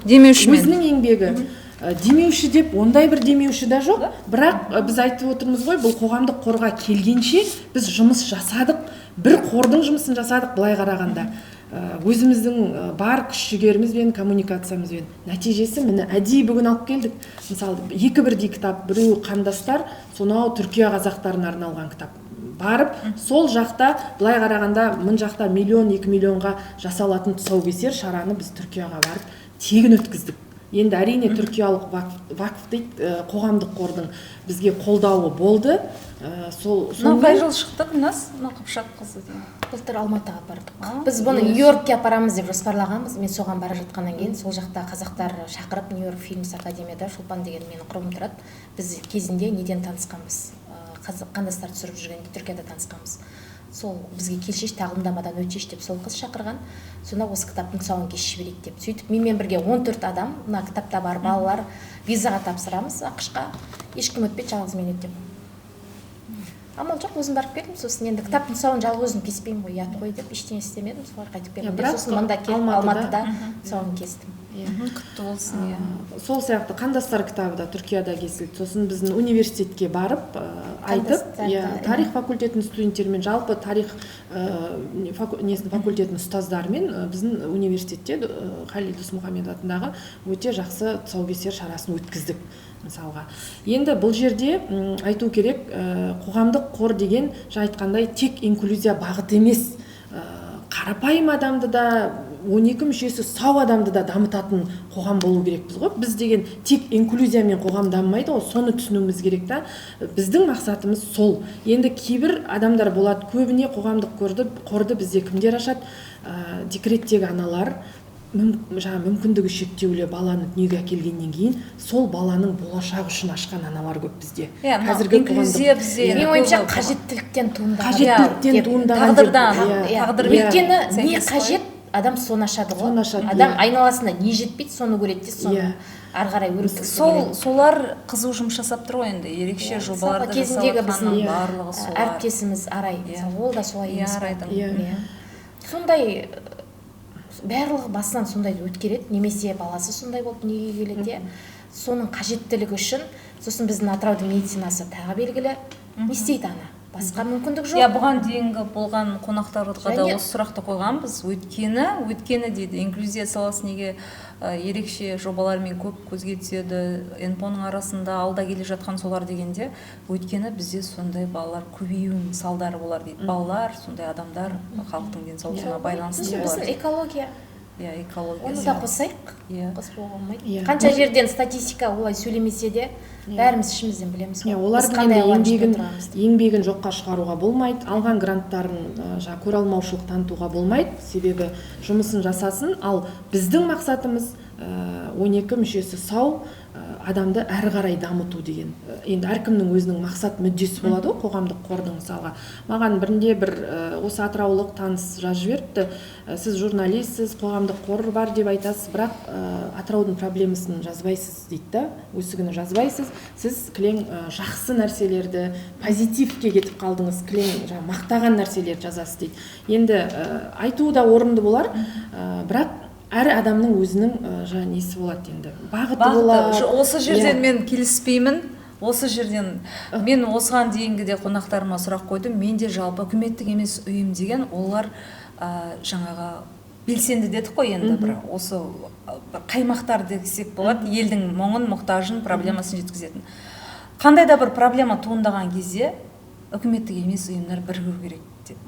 Демеушімен. Өзінің еңбегі. Демеуші деп, ондай бір демеуші да жоқ, бірақ біз айтып отырмыз ғой, бұл қоғамдық қорға келгенше біз жұмыс жасадық, бір қордың жұмысын жасадық былай қарағанда. Өзіміздің бар күш жігерімізбен, коммуникациямызбен. Нәтижесі міне әдейі бүгін алып келдік. Мысалы, 2 бірдей кітап, біреуі қандастар, сонау Түркия қазақтарына арналған кітап. Барып, сол жақта былай қарағанда 1000 жақта 1-2 миллионға жасалатын тұсаукесер шараны біз Түркияға барып тегін өткіздік. Енді әрине түркиялық вакф дейді, қоғамдық қордың бізге қолдауы болды. Қай жыл шықты Гүлназ? Қыпшақ қызы деймін. Былтыр Алматыға бардық. Біз бұны Нью-Йоркке апарамыз деп жоспарлағанбыз. Мен соған бара жатқаннан кейін сол жақта қазақтар шақырып, Нью-Йорк Фильмс Академияда Шолпан деген менің құрбым тұрады. Біз кезінде неден танысқанбыз? Қандастар түсіріп жүргенде Түркияда танысқанбыз. Сол бізге келшеш, тағылымдамадан өтшеш деп сол қыз шақырған. Сонда осы кітаптың тұсауын кесіп жіберейік деп. Сөйтіп менімен бірге 14 адам, мына кітапта бар балалар визаға тапсырамыз ақш-қа. Ешкім өтпейді, жалғыз мен өтем. Амал жоқ, өзім барып келдім. Сосын енді кітаптың тұсауын жалғыз өзім кеспеймін ғой, ұят қой деп ештеңе істемедім. Солар қайтып келдім. Сосын мында келіп Алматыда тұсауын кестім. Құтты болсын. Сол сияқты қандастар кітабы да Түркияда кесілді. Сосын біздің университетке барып айтып, тарих факультетінің студенттерімен, жалпы тарих факультетінің ұстаздарымен біздің университетте Халил Досмұхамед атындағы өте жақсы тұсаукесер шарасын өткіздік. Мысалға. Енді бұл жерде айту керек, қоғамдық қор деген айтқандай тек инклюзия бағыты емес, қарапайым адамды да, 12 мүшесі сау адамды да дамытатын қоғам болу керекпіз ғой. Біз деген тек инклюзиямен қоғам дамымайды ғой, соны түсінуіміз керек та. Біздің мақсатымыз сол. Енді кейбір адамдар болады, көбіне қоғамдық қорды бізде кімдер ашады? Декреттегі аналар, мүмкіндігі шектеулі баланы дүниеге әкелгеннен кейін сол баланың болашағы үшін ашқан аналар көп бізде. Қазіргі инклюзия бізде менің ойымша қажеттіліктен туындаған. Тағдырдан. Өйткені не қажет, адам соны ашады ғой. Адам айналасына не жетпейді, соны көреді, соны ары қарай өрістіріп көреді. Солар қызу жұмыс жасап тұр ғой енді, ерекше жобаларды кезіндегі біздің әріптесіміз Арай, ол да солай емес. Сондай барлығы басынан сондай өткереді, немесе баласы сондай болып дүниеге келеді. Соның қажеттілігі үшін, сосын біздің Атыраудың медицинасы тағы белгілі, не істейді ана? Басқа мүмкіндік жоқ. Бұған дейінгі болған қонақтарға да осы сұрақты қойғанбыз. Өйткені дейді, инклюзия саласы неге ерекше жобалармен көп көзге түседі, НПО-ның арасында алда келе жатқан солар дегенде, өйткені бізде сондай балалар көбеюінің салдары болар дейді. Балалар, сондай адамдар халықтың денсаулығына байланысты болар. Экология. экология. Оны да қосайық. Иә. Қоспауға болмайды. Қанша жерден статистика олай сөйлемесе де бәріміз ішімізден білеміз ғой. Олардың еңбегін жоққа шығаруға болмайды, алған гранттарын көре алмаушылық танытуға болмайды, себебі жұмысын жасасын, ал біздің мақсатымыз 12 мүшесі сау адамды әрі қарай дамыту деген. Енді әркімнің өзінің мақсат мүддесі болады ғой, қоғамдық қордың мысалға. Маған бірінде бір осы атыраулық таныс жазып жіберіпті, сіз журналистсіз, қоғамдық қор бар деп айтасыз, бірақ Атыраудың проблемасын жазбайсыз дейді да, өсігіні жазбайсыз, сіз кілең жақсы нәрселерді, позитивке кетіп қалдыңыз, кілең мақтаған нәрселерді жазасыз дейді. Енді айтуы да орынды болар, бірақ әр адамның өзінің несі болады, енді бағыты болады. Осы жерден мен келіспеймін. Осы жерден мен осыған дейінгі де қонақтарыма сұрақ қойдым. Менде жалпы үкіметтік емес ұйым деген олар жаңағы белсенді дедік қой, енді бір осы қаймақтар десек болады, елдің мұңын, мұқтажын, проблемасын жеткізетін. Қандай да бір проблема туындаған кезде үкіметтік емес ұйымдар бірігу керек деп.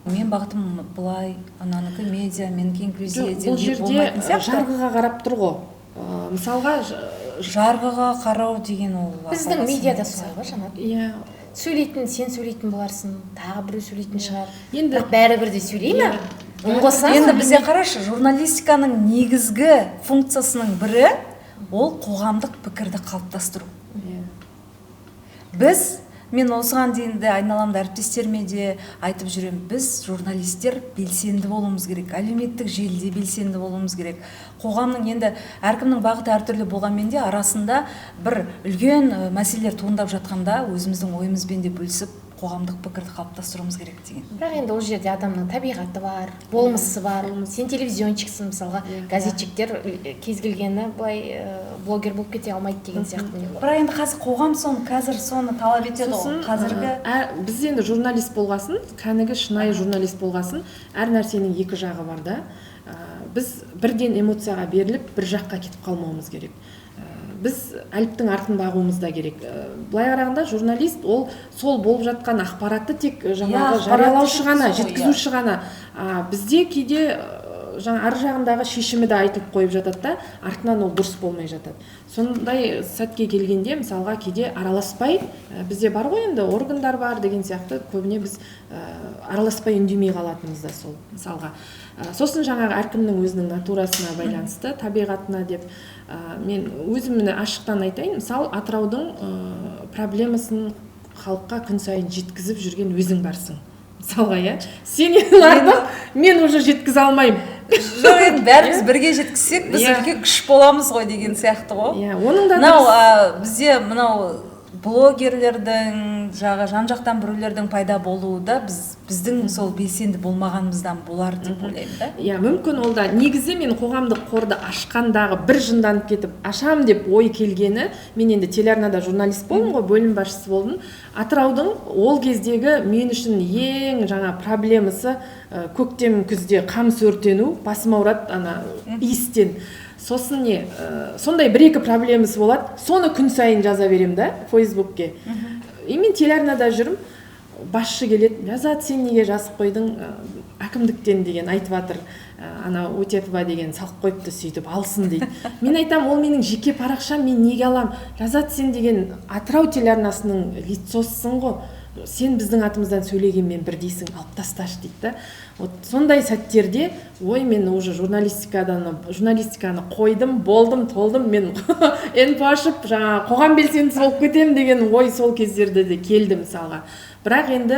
Мен бағытым былай, ананыкі медиа, менікі инклюзия деп болмайтын сияқты. Жарғыға қарап тұр ғой. Мысалға жарғыға қарау деген ол біздің медиада солай ғой, Жанат. Иә. Сөйлейтін, сен сөйлейтін боларсың, тағы біреу сөйлейтін шығар. Енді бәрібір де сөйлей ме? Енді бізде қарашы, журналистиканың негізгі функциясының бірі ол қоғамдық пікірді қалыптастыру. Мен осыған дейін де айналамда әріптестеріме де айтып жүрем, біз журналистер белсенді болуымыз керек, әлеуметтік желіде белсенді болуымыз керек. Қоғамның енді әркімнің бағыты әртүрлі болғанмен де арасында бір үлкен мәселелер туындап жатқанда өзіміздің ойымызбен де бөлісіп қоғамдық пікірді қалыптастыруымыз керек деген. Бірақ енді ол жерде адамның табиғаты бар, болмысы бар. Сен телевизионщиксің мысалға, газетчиктер кез келгені былай блогер болып кете алмайды деген сияқты. Бірақ енді қазір соны талап етеді ғой. Қазіргі біз енді журналист болғасын, кәнігі шынайы журналист болғасын, әр нәрсенің екі жағы бар да. Біз бірден эмоцияға беріліп, бір жаққа кетіп қалмауымыз керек. Біз әліптің артын бағуымыз да керек. Былай қарағанда журналист ол сол болып жатқан ақпаратты тек жаңағы жариялаушы ғана, жеткізуші ғана. Бізде кейде ар жағындағы шешімі де айтылып қойып жатады да, артынан ол дұрыс болмай жатады. Сондай сәтке келгенде мысалға кейде араласпай, бізде бар ғой енді органдар бар деген сияқты, көбіне біз араласпай үндемей қалатынымыз да сол мысалға. Сосын жаңағы әркімнің өзінің натурасына байланысты, табиғатына деп мен өзімді ашықтан айтайын. Мысал Атыраудың проблемасын халыққа күн сайын жеткізіп жүрген өзің барсың. Мысалға, иә. Сен артық, мен уже жеткізе алмаймын. Жоқ, енді бәріміз бірге жеткізсек, біз үлкен күш боламыз ғой деген сияқты ғой. Иә, оның да бізде мынау блогерлердің, жан-жақтан біреулердің пайда болуы да біздің сол белсенді болмағанымыздан болар деп ойлаймын да. Иә, мүмкін ол да негізі мен қоғамдық қорды ашқандағы бір жынданып кетіп, ашам деп ой келгені, мен енді телеарнада журналист болдым ғой, бөлім басшысы болдым. Атыраудың ол кездегі мен үшін ең жаңа проблемасы көктем күзде қамыс өртену, басым ауырады ана иістен. Сосын сондай бір-екі проблемасы болады, соны күн сайын жаза берем да Фейсбукке. Мен телеарнада жүрім, басшы келеді, жазады, сен неге жазып қойдың, әкімдіктен деген айтып жатыр, ана Өтепова деген салып қойыпты, сөйтіп алсын дейді. Мен айтам, ол менің жеке парақшам, мен неге алам, жазады, сен деген Атырау телеарнасының лицосысың ғой, сен біздің атымыздан сөйлегенмен бірдейсің, алып тасташы дейді да. Сондай сәттерде, ой, мен уже журналистиканы қойдым, болдым, толдым, мен энпо ашып, жаңа қоғам белсендісі болып кетем деген ой сол кездерде де келді мысалға. Бірақ енді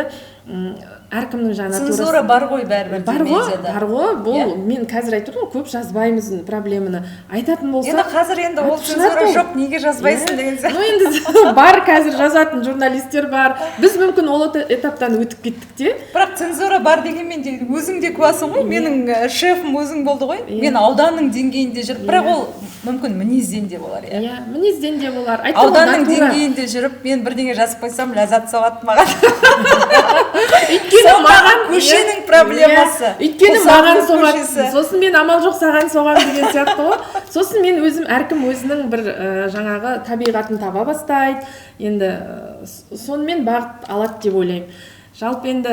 әркімнің жаңа цензура бар ғой бәрібір медиада. Бар ғой, бұл мен қазір айтып тұрмын, көп жазбаймыз проблеманы. Айтатын болса, енді қазір енді ол цензура жоқ, неге жазбайсың деген сияқты. Ну енді бар, қазір жазатын журналистер бар. Біз мүмкін ол этаптан өтіп кеттік те. Бірақ цензура бар дегенмен де өзің де куәсің ғой, менің шефім өзің болды ғой. Мен ауданның деңгейінде жүріп, бірақ ол мүмкін мінезден де болар, иә. Иә, мінезден де болар. Ауданның деңгейінде жүріп, мен бірдеңе жазып қойсам, ләззат соғады маған. Өйткені маған көшенің проблемасы. Өйткені маған соғады. Сосын мен амал жоқ саған соғам деген сияқты ғой. Сосын мен өзім әркім өзінің бір жаңағы табиғатын таба бастайды. Енді сонымен бағыт алады деп ойлаймын. Жалпы енді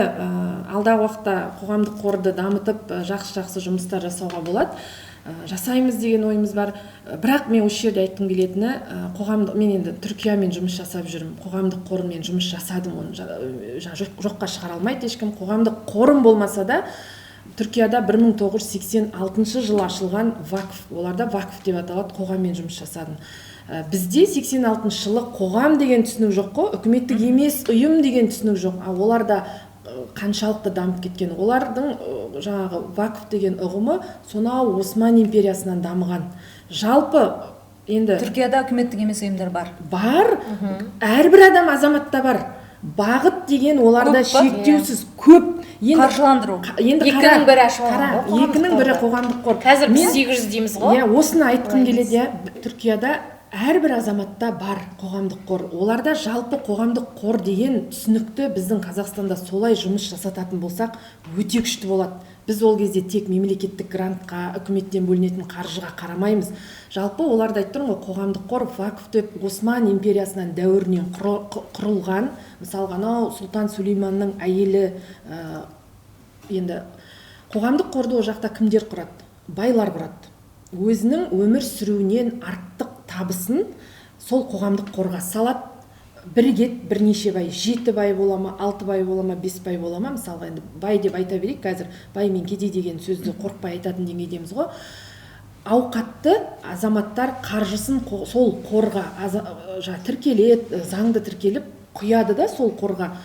алдағы уақытта қоғамдық қорды дамытып жақсы жұмыстар жасауға болады. Жасаймыз деген ойымыз бар. Бірақ мен осы жерде айтқым келетіні, мен енді Түркиямен жұмыс жасап жүрмін. Қоғамдық қормен жұмыс жасадым, оны жоққа шығара алмайды ешкім. Қоғамдық қорым болмаса да Түркияда 1986 жылы ашылған вакф, оларда вакф деп аталады, қоғаммен жұмыс жасадым. Бізде 86 жылы қоғам деген түсінік жоқ қой, үкіметтік емес ұйым деген түсінік жоқ. Оларда қаншалықты дамып кеткен. Олардың жаңағы вакф деген ұғымы сонау Осман империясынан дамыған. Жалпы енді Түркияда үкіметтік емес ұйымдар бар. Бар, әрбір адам азаматта бар. Бағыт деген оларда шектеусіз көп. Қаржыландыру. Екінің бірі ашылған. Екінің бірі қоғамдық қор. Қазір біз 800 дейміз ғой. Осыны айтқым келеді. Түркияда әрбір азаматта бар қоғамдық қор. Оларда жалпы қоғамдық қор деген түсінікті біздің Қазақстанда солай жұмыс жасататын болсақ, өте күшті болады. Біз ол кезде тек мемлекеттік грантқа, үкіметтен бөлінетін қаржыға қарамаймыз. Жалпы оларда айтып тұрмын ғой, қоғамдық қор вакф деп Осман империясынан дәуірінен құрылған. Мысалға анау Сұлтан Сүлейманның әйелі, енді қоғамдық қорды ол жақта кімдер құрады? Байлар құрады. Өзінің өмір сүруінен артық табысын сол қоғамдық қорға салады. Бірігет бірнеше бай, 7 бай бола ма, 6 бай бола ма, 5 бай бола ма, мысалға енді бай деп айта берейік, қазір бай мен кедей деген сөзді қорықпай айтатын деңгейдеміз ғой. Ауқатты азаматтар қаржысын сол қорға тіркеледі, заңды тіркеліп құяды да сол қорға.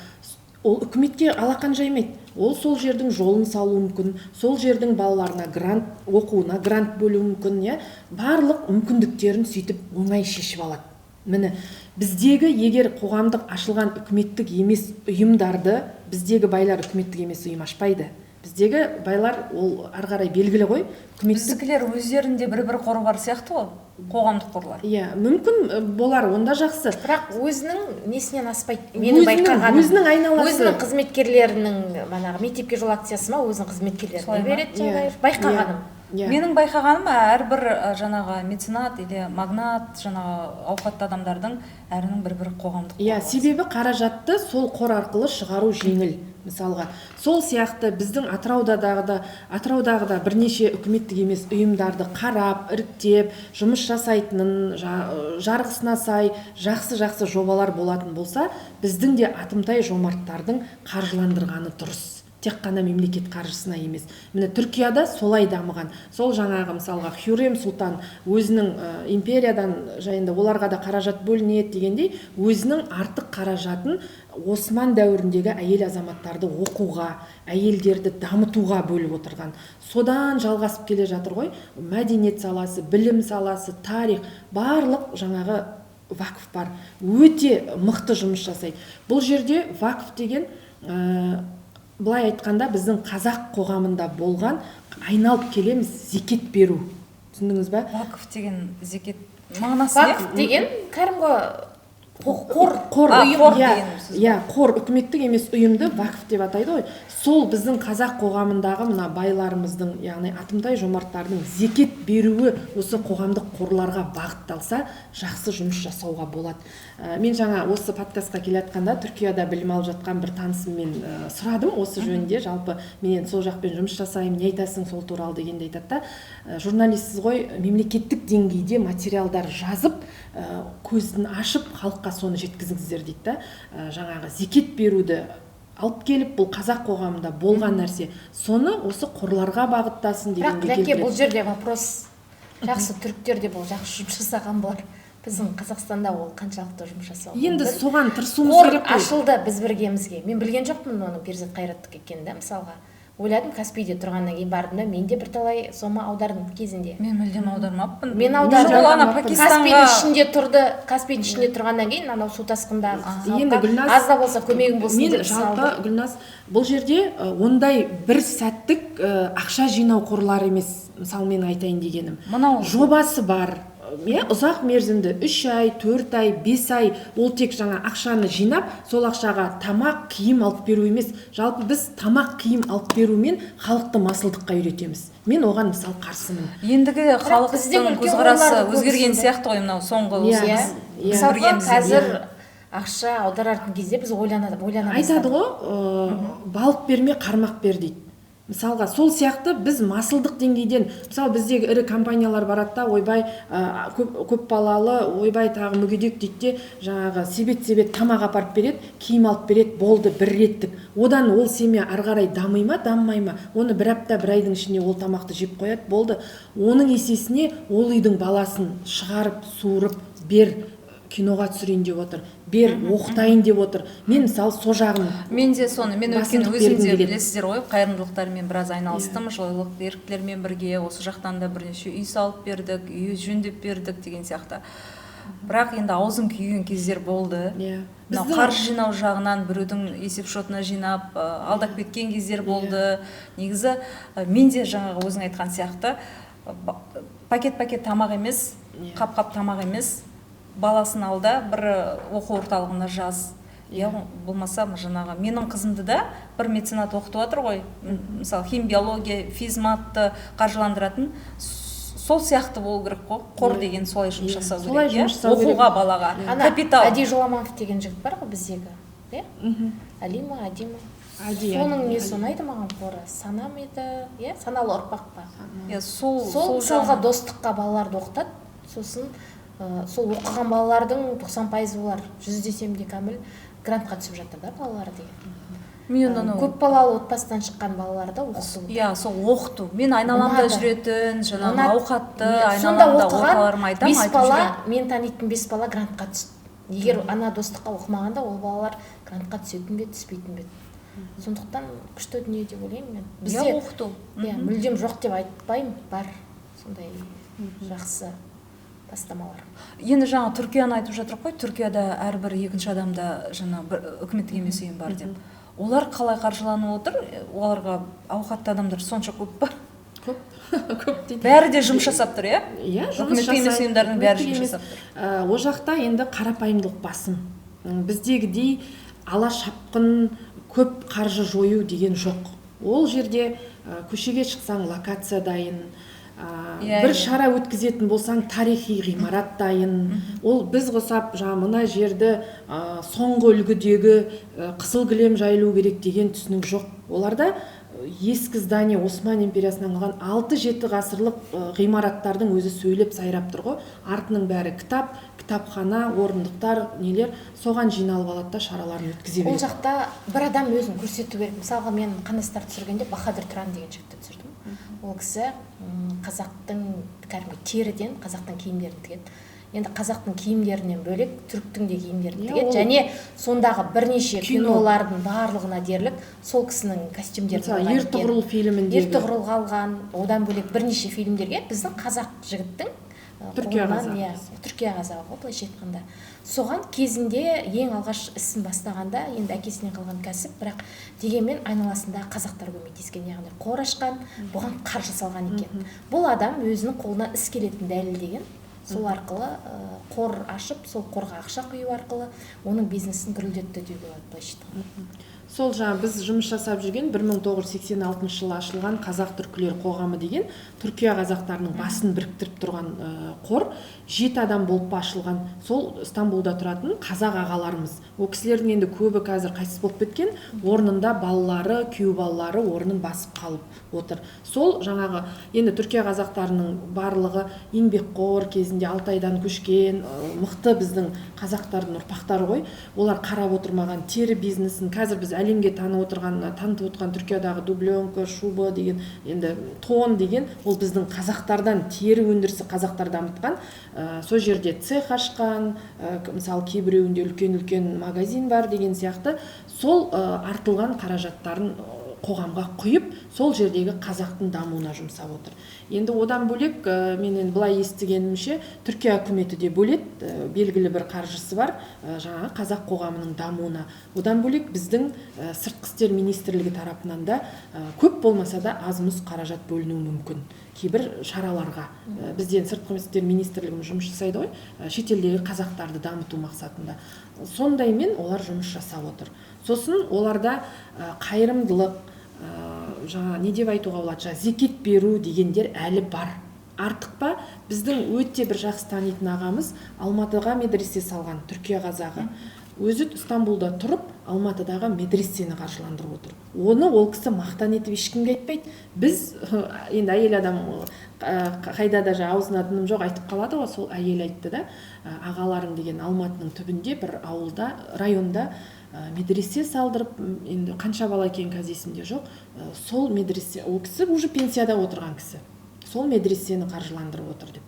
Ол үкіметке алақан жаймайды. Ол сол жердің жолын салуы мүмкін, сол жердің балаларына грант, оқуына грант бөлуі мүмкін, барлық мүмкіндіктерін сөйтіп оңай шешіп алады. Міне, біздегі егер қоғамдық ашылған үкіметтік емес ұйымдарды, біздегі байлар үкіметтік емес ұйым ашпайды. Біздегі байлар ол ары қарай белгілі ғой. Біздікілер өздерінде бір қоры бар сияқты ғой, қоғамдық қорлар. Иә, мүмкін болар, онда жақсы. Бірақ өзінің несінен аспайды. Менің байқағаным. Өзінің айналасы. Өзінің қызметкерлерінің, мектепке жол акциясы ма, өзінің қызметкерлеріне береді, байқағаным. Менің байқағаным әрбір жаңағы меценат или магнат, жаңағы ауқатты адамдардың әрінің бір қоғамдық қоры. Иә, себебі қаражатты сол қор арқылы шығару жеңіл. Мысалға, сол сияқты біздің Атыраудағы да бірнеше үкіметтік емес ұйымдарды қарап, іріктеп, жұмыс жасайтынын, жарғысына сай, жақсы жобалар болатын болса, біздің де атымтай жомарттардың қаржыландырғаны дұрыс. Тек қана мемлекет қаржысына емес. Міне Түркияда солай дамыған. Сол жаңағы мысалға Хюррем Сұлтан өзінің империядан жайында оларға да қаражат бөлінеді дегендей, өзінің артық қаражатын Осман дәуіріндегі әйел азаматтарды оқуға, әйелдерді дамытуға бөліп отырған. Содан жалғасып келе жатыр ғой. Мәдениет саласы, білім саласы, тарих, барлық жаңағы вакф бар. Өте мықты жұмыс жасайды. Бұл жерде вакф деген былай айтқанда біздің қазақ қоғамында болған айналып келеміз зекет беру. Түсіндіңіз бе? Вакф деген зекет мағынасы не? Вакф деген кәдімгі қор үкіметтік емес ұйымды вакф деп атайды ғой. Сол біздің қазақ қоғамындағы мына байларымыздың, яғни атымтай жомарттардың зекет беруі осы қоғамдық қорларға бағытталса, жақсы жұмыс жасауға болады. Мен жаңа осы подкастқа келе жатқанда Түркияда білім алып жатқан бір танысыммен сұрадым осы жөнінде. Жалпы мен сол жақпен жұмыс жасаймын, не айтасың сол туралы дегенде айтады да, журналистсіз ғой, мемлекеттік деңгейде материалдар жазып, көзін ашып халыққа соны жеткізіңіздер дейді да. Жаңағы зекет беруді алып келіп, бұл қазақ қоғамында болған нәрсе, соны осы қорларға бағыттасын дегенге келтіреді. Бірақ бұл жерде вопрос, жақсы түріктер де бұл жақсы жұмыс жасаған болар. Біздің Қазақстанда ол қаншалықты жұмыс жасау. Енді соған тырысуымыз керек қой. Қор ашылды біз біргемізге. Мен білген жоқпын оның Перзат Қайраттікі екенін, мысалға. Ойладым, Каспийде тұрғаннан кейін бардым да, мен де бірталай сома аудардым кезінде. Мен мүлдем аудармаппын. Мен аудардым. Каспийдің ішінде тұрды. Каспийдің ішінде тұрғаннан кейін анау су тасқында аз да болса көмегім болсын деп салды. Жалпы Гүлназ, бұл жерде ондай бір сәттік ақша жинау қорлары емес. Мысалы мен айтайын дегенім. Жобасы бар. Ұзақ мерзімді 3 ай, 4 ай, 5 ай, ол тек жаңа ақшаны жинап, сол ақшаға тамақ, киім алып беру емес. Жалпы біз тамақ, киім алып берумен халықты масылдыққа үйретеміз. Мен оған мысал қарсымын. Ендігі халықтың көзқарасы өзгерген сияқты ғой мынау соңғы мысалға қазір ақша аударатын кезде біз ойлана айтады ғой, балық берме, қармақ бер дейді. Мысалға сол сияқты біз масылдық деңгейден, мысалы біздегі ірі компаниялар барады да, ойбай көп балалы, ойбай тағы мүгедек дейді де, жаңағы себет тамақ апарып береді, киім алып береді, болды, бір реттік. Одан ол семья ары қарай дамый ма, дамымай ма? Оны бір апта, бір айдың ішінде ол тамақты жеп қояды, болды. Оның есесіне ол үйдің баласын шығарып, суырып, бер, киноға түсірейін деп отыр, бер, оқытайын деп отыр. Мен мысалы со жағын мен де соны, мен өйткені өзім де білесіздер ғой, қайырымдылықтармен біраз айналыстым, жылылық еріктілермен бірге, осы жақтан да бірнеше үй салып бердік, үй жөндеп бердік деген сияқты. Бірақ енді аузым күйген кездер болды. Қаржы жинау жағынан біреудің есеп-шотына жинап, алдап кеткен кездер болды. Негізі мен де жаңағы өзің айтқан сияқты пакет тамақ емес, қап тамақ емес, баласын алда бір оқу орталығына жаз. Болмаса жаңағы менің қызымды да бір меценат оқытып жатыр ғой. Мысалы химбиология, физматты қаржыландыратын сол сияқты болу керек қой. Қор деген солай жұмыс жасау керек. Оқуға балаға. Капитал. Ади Жоламанов деген жігіт бар ғой біздегі. Алима, Адима. Соның несі ұнайды маған қоры? Санам еді, саналы ұрпақ па? Сол мысалға достыққа балаларды оқытады. Сосын сол оқыған балалардың 90% олар 100 десем де кәміл грантқа түсіп жатыр да балалар деген. Көп балалы отбасыдан шыққан балаларды оқыту. Сол оқыту. Мен айналамда жүретін, жаңағы ауқатты, айналамда орталарым айтып жүрген. Мен танитын 5 бала грантқа түсті. Егер ана достыққа оқымағанда ол балалар грантқа түсетін бе, түспейтін бе? Сондықтан күшті дүние деп ойлаймын мен. Бізде оқыту. Мүлдем жоқ деп айтпаймын, бар сондай жақсы бастамалар. Енді жаңа Түркияны айтып жатыр ғой, Түркияда әрбір екінші адамда жаңа бір үкіметтік емес ұйым бар деп. Олар қалай қаржыланып отыр? Оларға ауқатты адамдар сонша көп па? Көп дейді. Бәрі де жұмыс жасап тұр, Үкіметтік емес ұйымдардың бәрі жұмыс жасап тұр. О жақта енді қарапайымдылық басым. Біздегідей ала шапқын көп қаржы жою деген жоқ. Ол жерде көшеге шықсаң локация дайын, бір шара өткізетін болсаң тарихи ғимарат дайын. Ол біз қосап мына жерді соңғы үлгідегі қызыл кілем жайылу керек деген түсінік жоқ. Оларда ескі здание Осман империясынан қалған 6-7 ғасырлық ғимараттардың өзі сөйлеп сайрап тұр ғой. Артының бәрі кітапхана, орындықтар, нелер, соған жиналып алады да шараларын өткізе береді. Ол жақта бір адам өзін көрсету керек. Мысалға мен қандастар түсіргенде Бахадыр Тұран деген жігітті түсірдім. Ол кісі қазақтың кәдімгі теріден қазақтың киімдерін тігеді. Енді қазақтың киімдерінен бөлек түріктің де киімдерін тігеді. Және сондағы бірнеше кинолардың барлығына дерлік сол кісінің костюмдерін алған екен. Ертұғырыл фильміндегі. Ертұғырыл алған, одан бөлек бірнеше фильмдерге біздің қазақ жігіттің Түркия қазағы ғой, былайша айтқанда. Соған кезінде ең алғаш ісін бастағанда енді әкесінен қалған кәсіп, бірақ дегенмен айналасында қазақтар көмектескен, яғни қор ашқан, бұған қаржы салған екен. Бұл адам өзінің қолына іс келетін дәлелдеген. Сол арқылы қор ашып, сол қорға ақша құю арқылы оның бизнесін гүрілдетті деуге болады, былайша айтқанда. Сол біз жұмыс жасап жүрген 1986 жылы ашылған Қазақ түркілер қоғамы деген Түркия қазақтарының басын біріктіріп тұрған қор 7 адам болып ашылған. Сол Стамбулда тұратын қазақ ағаларымыз. Ол кісілердің енді көбі қазір қайтыс болып кеткен, орнында балалары, күйеу балалары орнын басып қалып отыр. Сол жаңағы енді Түркия қазақтарының барлығы еңбекқор, кезінде Алтайдан көшкен, мықты біздің қазақтардың ұрпақтары ғой. Олар қарап отырмаған тері бизнесін қазір біз әлемге танытып отырған Түркиядағы дубленка, шуба деген, енді тон деген, ол біздің қазақтардан, тері өндірісі қазақтар дамытқан. Сол жерде цех ашқан, мысалы кейбіреуінде үлкен магазин бар деген сияқты, сол артылған қаражаттарын қоғамға құйып, сол жердегі қазақтың дамуына жұмсап отыр. Енді одан бөлек, мен былай естігенімше, Түркия үкіметі де бөледі, белгілі бір қаржысы бар жаңағы қазақ қоғамының дамуына. Одан бөлек біздің сыртқы істер министрлігі тарапынан да көп болмаса да аз-мұз қаражат бөлінуі мүмкін. Кейбір шараларға бізден сыртқы істер министрлігіміз жұмыс жасайды ғой, шетелдегі қазақтарды дамыту мақсатында. Сондаймен олар жұмыс жасап отыр. Сосын оларда қайырымдылық, жаңа не деп айтуға болады, зекет беру дегендер әлі бар. Артық па? Біздің өте бір жақсы танитын ағамыз Алматыға медресе салған, Түркия қазағы. өзі Стамбулда тұрып Алматыдағы медресені қаржыландырып отыр. Оны ол кісі мақтан етіп ешкімге айтпайды. Біз енді әйел адам қайда да аузына тыным жоқ айтып қалады ғой, сол әйел айтты да, ағаларың деген Алматының түбінде бір ауылда, районда медресе салдырып, енді қанша бала екенін қазір есімде жоқ, сол медресе, ол кісі уже пенсияда отырған кісі, сол медресені қаржыландырып отыр деп.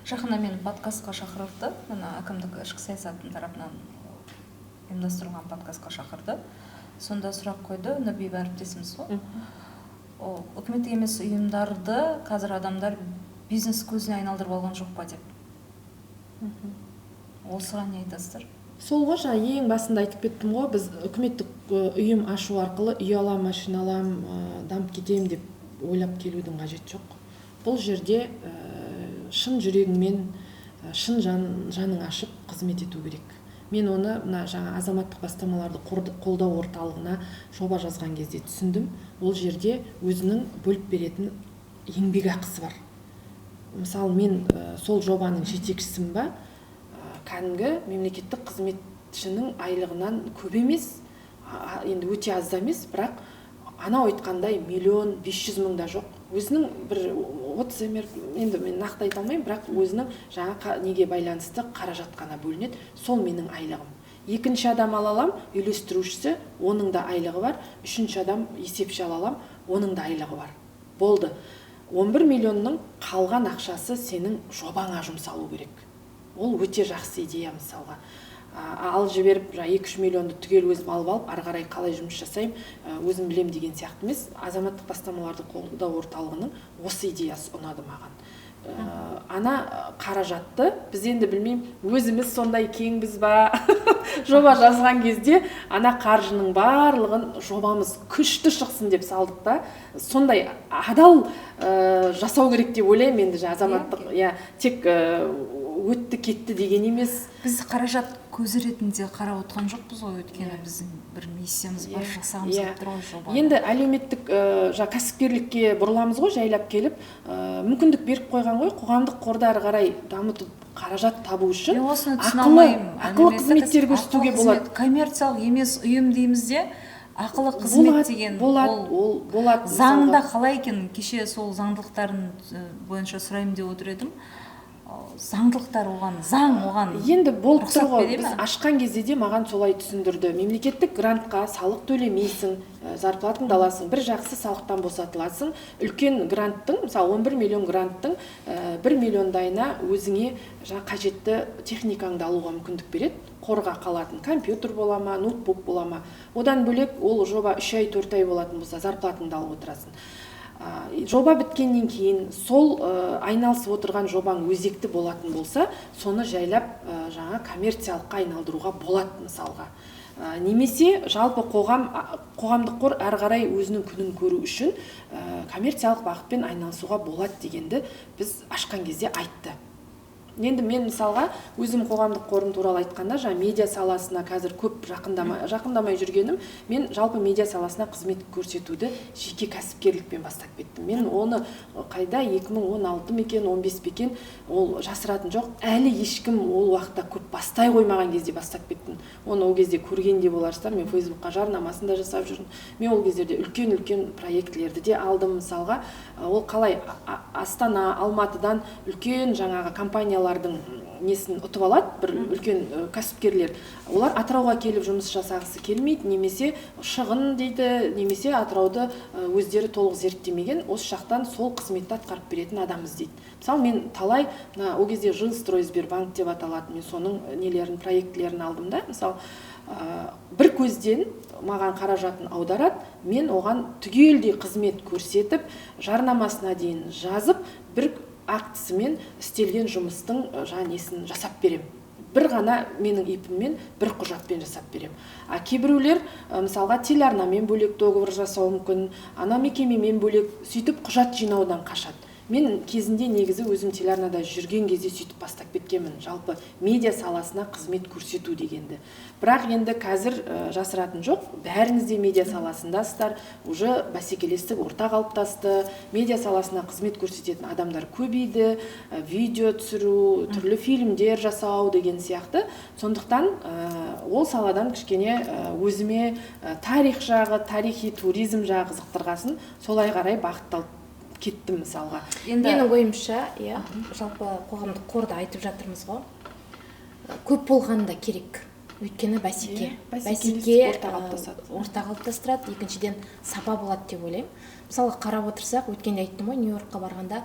Жақында мені подкастқа шақырды, мына әкімдік ішкі саясаттың тарапынан ұйымдастырылған подкастқа шақырды. Сонда сұрақ қойды, Нұрбиба әріптесіміз ғой. Ол үкіметтік емес ұйымдарды қазір адамдар бизнес көзіне айналдырып алған жоқ па деп. Осыған не айтасыздар? Сол ғой, жаңа ең басында айтып кеттім ғой, біз үкіметтік ұйым ашу арқылы үй алам, машина алам, дамып кетем деп ойлап келудің қажеті жоқ. Бұл жерде шын жүрегіңмен, шын жаның ашып қызмет ету керек. Мен оны мына жаңа азаматтық бастамаларды қолдау орталығына жоба жазған кезде түсіндім. Ол жерде өзінің бөліп беретін еңбек ақысы бар. Мысалы, мен сол жобаның жетекшісімін ба, кәдімгі мемлекеттік қызметшінің айлығынан көп емес, енді өте аз да емес, бірақ анау айтқандай 1.500.000 да жоқ. Өзінің бір 30 енді мен нақты айта алмаймын, бірақ өзінің жаңа неге байланысты қаражат қана бөлінеді, сол менің айлығым. Екінші адам алалам, үйлестірушісі, оның да айлығы бар. Үшінші адам есепші алалам, оның да айлығы бар. Болды. 11 миллионның қалған ақшасы сенің жобаңа жұмсалу керек. Ол өте жақсы идея мысалға. Ал жіберіп 2-3 миллионды түгел өзім алып, ары қарай қалай жұмыс жасаймын, өзім білем деген сияқты емес. Азаматтық бастамаларды қолдау орталығының осы идеясы ұнады маған. Ана қаражатты біз енді білмеймін, өзіміз сондай кеңбіз ба жоба жазған кезде ана қаржының барлығын жобамыз күшті шықсын деп салдық та, сондай адал жасау керек деп ойлаймын. Енді азаматтық тек өтті кетті деген емес. Біз қаражат көзі ретінде қарап отырған жоқпыз ғой, өйткені біздің бір миссиямыз бар, жасағымыз келіп тұр ғой жоба. Енді әлеуметтік кәсіпкерлікке бұрыламыз ғой, жайлап келіп, мүмкіндік беріп қойған ғой, қоғамдық қорды ары қарай дамытып қаражат табу үшін ақылы қызметтер көрсетуге болады. Коммерциялық емес ұйым дейміз де, ақылы қызмет деген болады. Заңда қалай екен? Кеше сол заңдылықтарын бойынша сұрайым деп отыр едім. Заңдылықтар оған, заң оған енді болып тұр ғой. Біз ашқан кезде де маған солай түсіндірді. Мемлекеттік грантқа салық төлемейсің, зарплатыңды аласың, бір жақсы салықтан босатыласың. Үлкен гранттың, мысалы 11 миллион гранттың 1 миллиондайына өзіңе қажетті техникаңды алуға мүмкіндік береді. Қорға қалатын компьютер бола ма, ноутбук бола ма. Одан бөлек ол жоба 3 ай 4 ай болатын болса, зарплатыңды алып отырасың. Жоба біткеннен кейін сол айналысып отырған жобаң өзекті болатын болса, соны жайлап жаңа коммерциялыққа айналдыруға болады мысалға. Немесе жалпы қоғамдық қор әрі қарай өзінің күнін көру үшін коммерциялық бағытпен айналысуға болады дегенді біз ашқан кезде айтты. Енді мен мысалға өзім қоғамдық қорым туралы айтқанда, медиа саласына қазір көп жақындамай жүргенім, мен жалпы медиа саласына қызмет көрсетуді жеке кәсіпкерлікпен бастап кеттім. Мен оны қайда 2016 мекен, 15 бекен, ол жасыратын жоқ. Әлі ешкім ол уақытта көп бастай қоймаған кезде бастап кеттім. Оны ол кезде көргенде боларсыздар, мен Фейсбукқа жарнамасын да жасап жүрдім. Мен ол кездерде үлкен проектлерді де алдым мысалға. Ол қалай Астана, Алматыдан үлкен жаңағы компаниялардың несін ұтып алады, бір үлкен кәсіпкерлер. Олар Атырауға келіп жұмыс жасағысы келмейді, немесе шығын дейді, немесе Атырауды өздері толық зерттемеген, осы жақтан сол қызметті атқарып беретін адам іздейді. Мысалы, мен талай, ол кезде Жилстройсбербанк деп аталады, мен соның проектлерін алдым да. Мысалы, бір көзден маған қаражатын аударады, мен оған түгелдей қызмет көрсетіп, жарнамасына дейін жазып, бір актісімен істелген жұмыстың несін жасап берем. Бір ғана менің ипіммен бір құжатпен жасап берем. Кейбіреулер мысалға телеарнамен бөлек договор жасауы мүмкін, ана мекемемен бөлек сөйтіп құжат жинаудан қашады. Мен кезінде негізі өзім телеарнада жүрген кезде сөйтіп бастап кеткенмін, жалпы медиа саласына қызмет көрсету дегенді. Бірақ енді қазір жасыратын жоқ, бәріңіз де медиа саласындасыздар, уже бәсекелестік орта қалыптасты, медиа саласына қызмет көрсететін адамдар көбейді, видео түсіру, түрлі фильмдер жасау деген сияқты. Сондықтан ол саладан кішкене өзіме тарих жағы, тарихи туризм жағы қызықтырғасын, солай қарай бағытталып кеттім мысалға. Менің ойымша, жалпы қоғамдық қорда айтып жатырмыз ғой. Көп болғанда керек. Өйткені бәсеке орта қалыптастырады, екіншіден сапа болады деп ойлаймын. Мысалға қарап отырсақ, өткенде айттым ғой, Нью-Йоркқа барғанда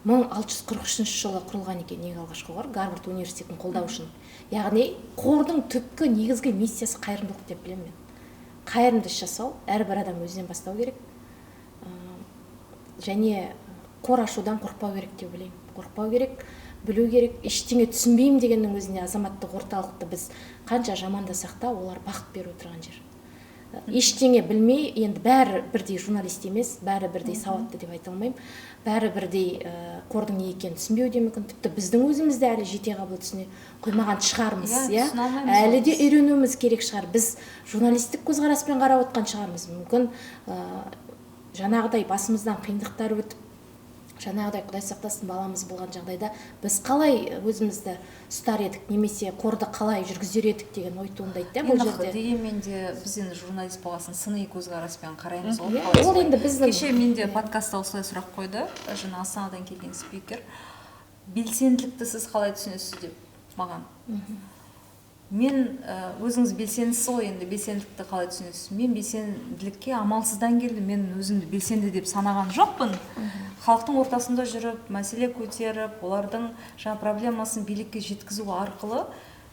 1643 жылы құрылған екен ең алғашқы қор, Гарвард университетін қолдау үшін. Яғни қордың түпкі негізгі миссиясы қайырымдылық деп білемін мен. Қайырымды іс жасау, әрбір адам өзінен бастау керек. Және қор ашудан қорықпау керек деп ойлаймын. Қорықпау керек, білу керек. Ештеңе түсінбеймін дегеннің өзіне азаматтық орталықты біз қанша жамандасақ та, олар бақыт беріп отырған жер. Ештеңе білмей, енді бәрі бірдей журналист емес, бәрі бірдей сауатты деп айта алмаймын. Бәрі бірдей қордың не екенін түсінбеуі де мүмкін. Тіпті біздің өзімізді әлі жете қабыл түсіне қоймаған шығармыз, әлі де үйренуіміз керек шығар. Біз журналистік көзқараспен қарап отқан шығармыз. Мүмкін жаңағыдай басымыздан қиындықтар өтіп, жаңағыдай Құдай сақтасын баламыз болған жағдайда біз қалай өзімізді ұстар едік, немесе қорды қалай жүргізер едік деген ой туындайды бұл жерде. Дегенмен де біз енді журналист болғасын сыни көзқараспен қараймыз ғой. Ол енді біздің. Кеше менде подкастта осылай сұрақ қойды, жаңа Астанадан келген спикер. Белсенділікті сіз қалай түсінесіз деп маған. Мен өзіңіз белсендісіз ғой, енді белсенділікті қалай түсінесіз? Мен белсенділікке амалсыздан келдім. Мен өзімді белсенді деп санаған жоқпын. Халықтың ортасында жүріп, мәселе көтеріп, олардың жаңа проблемасын билікке жеткізу арқылы,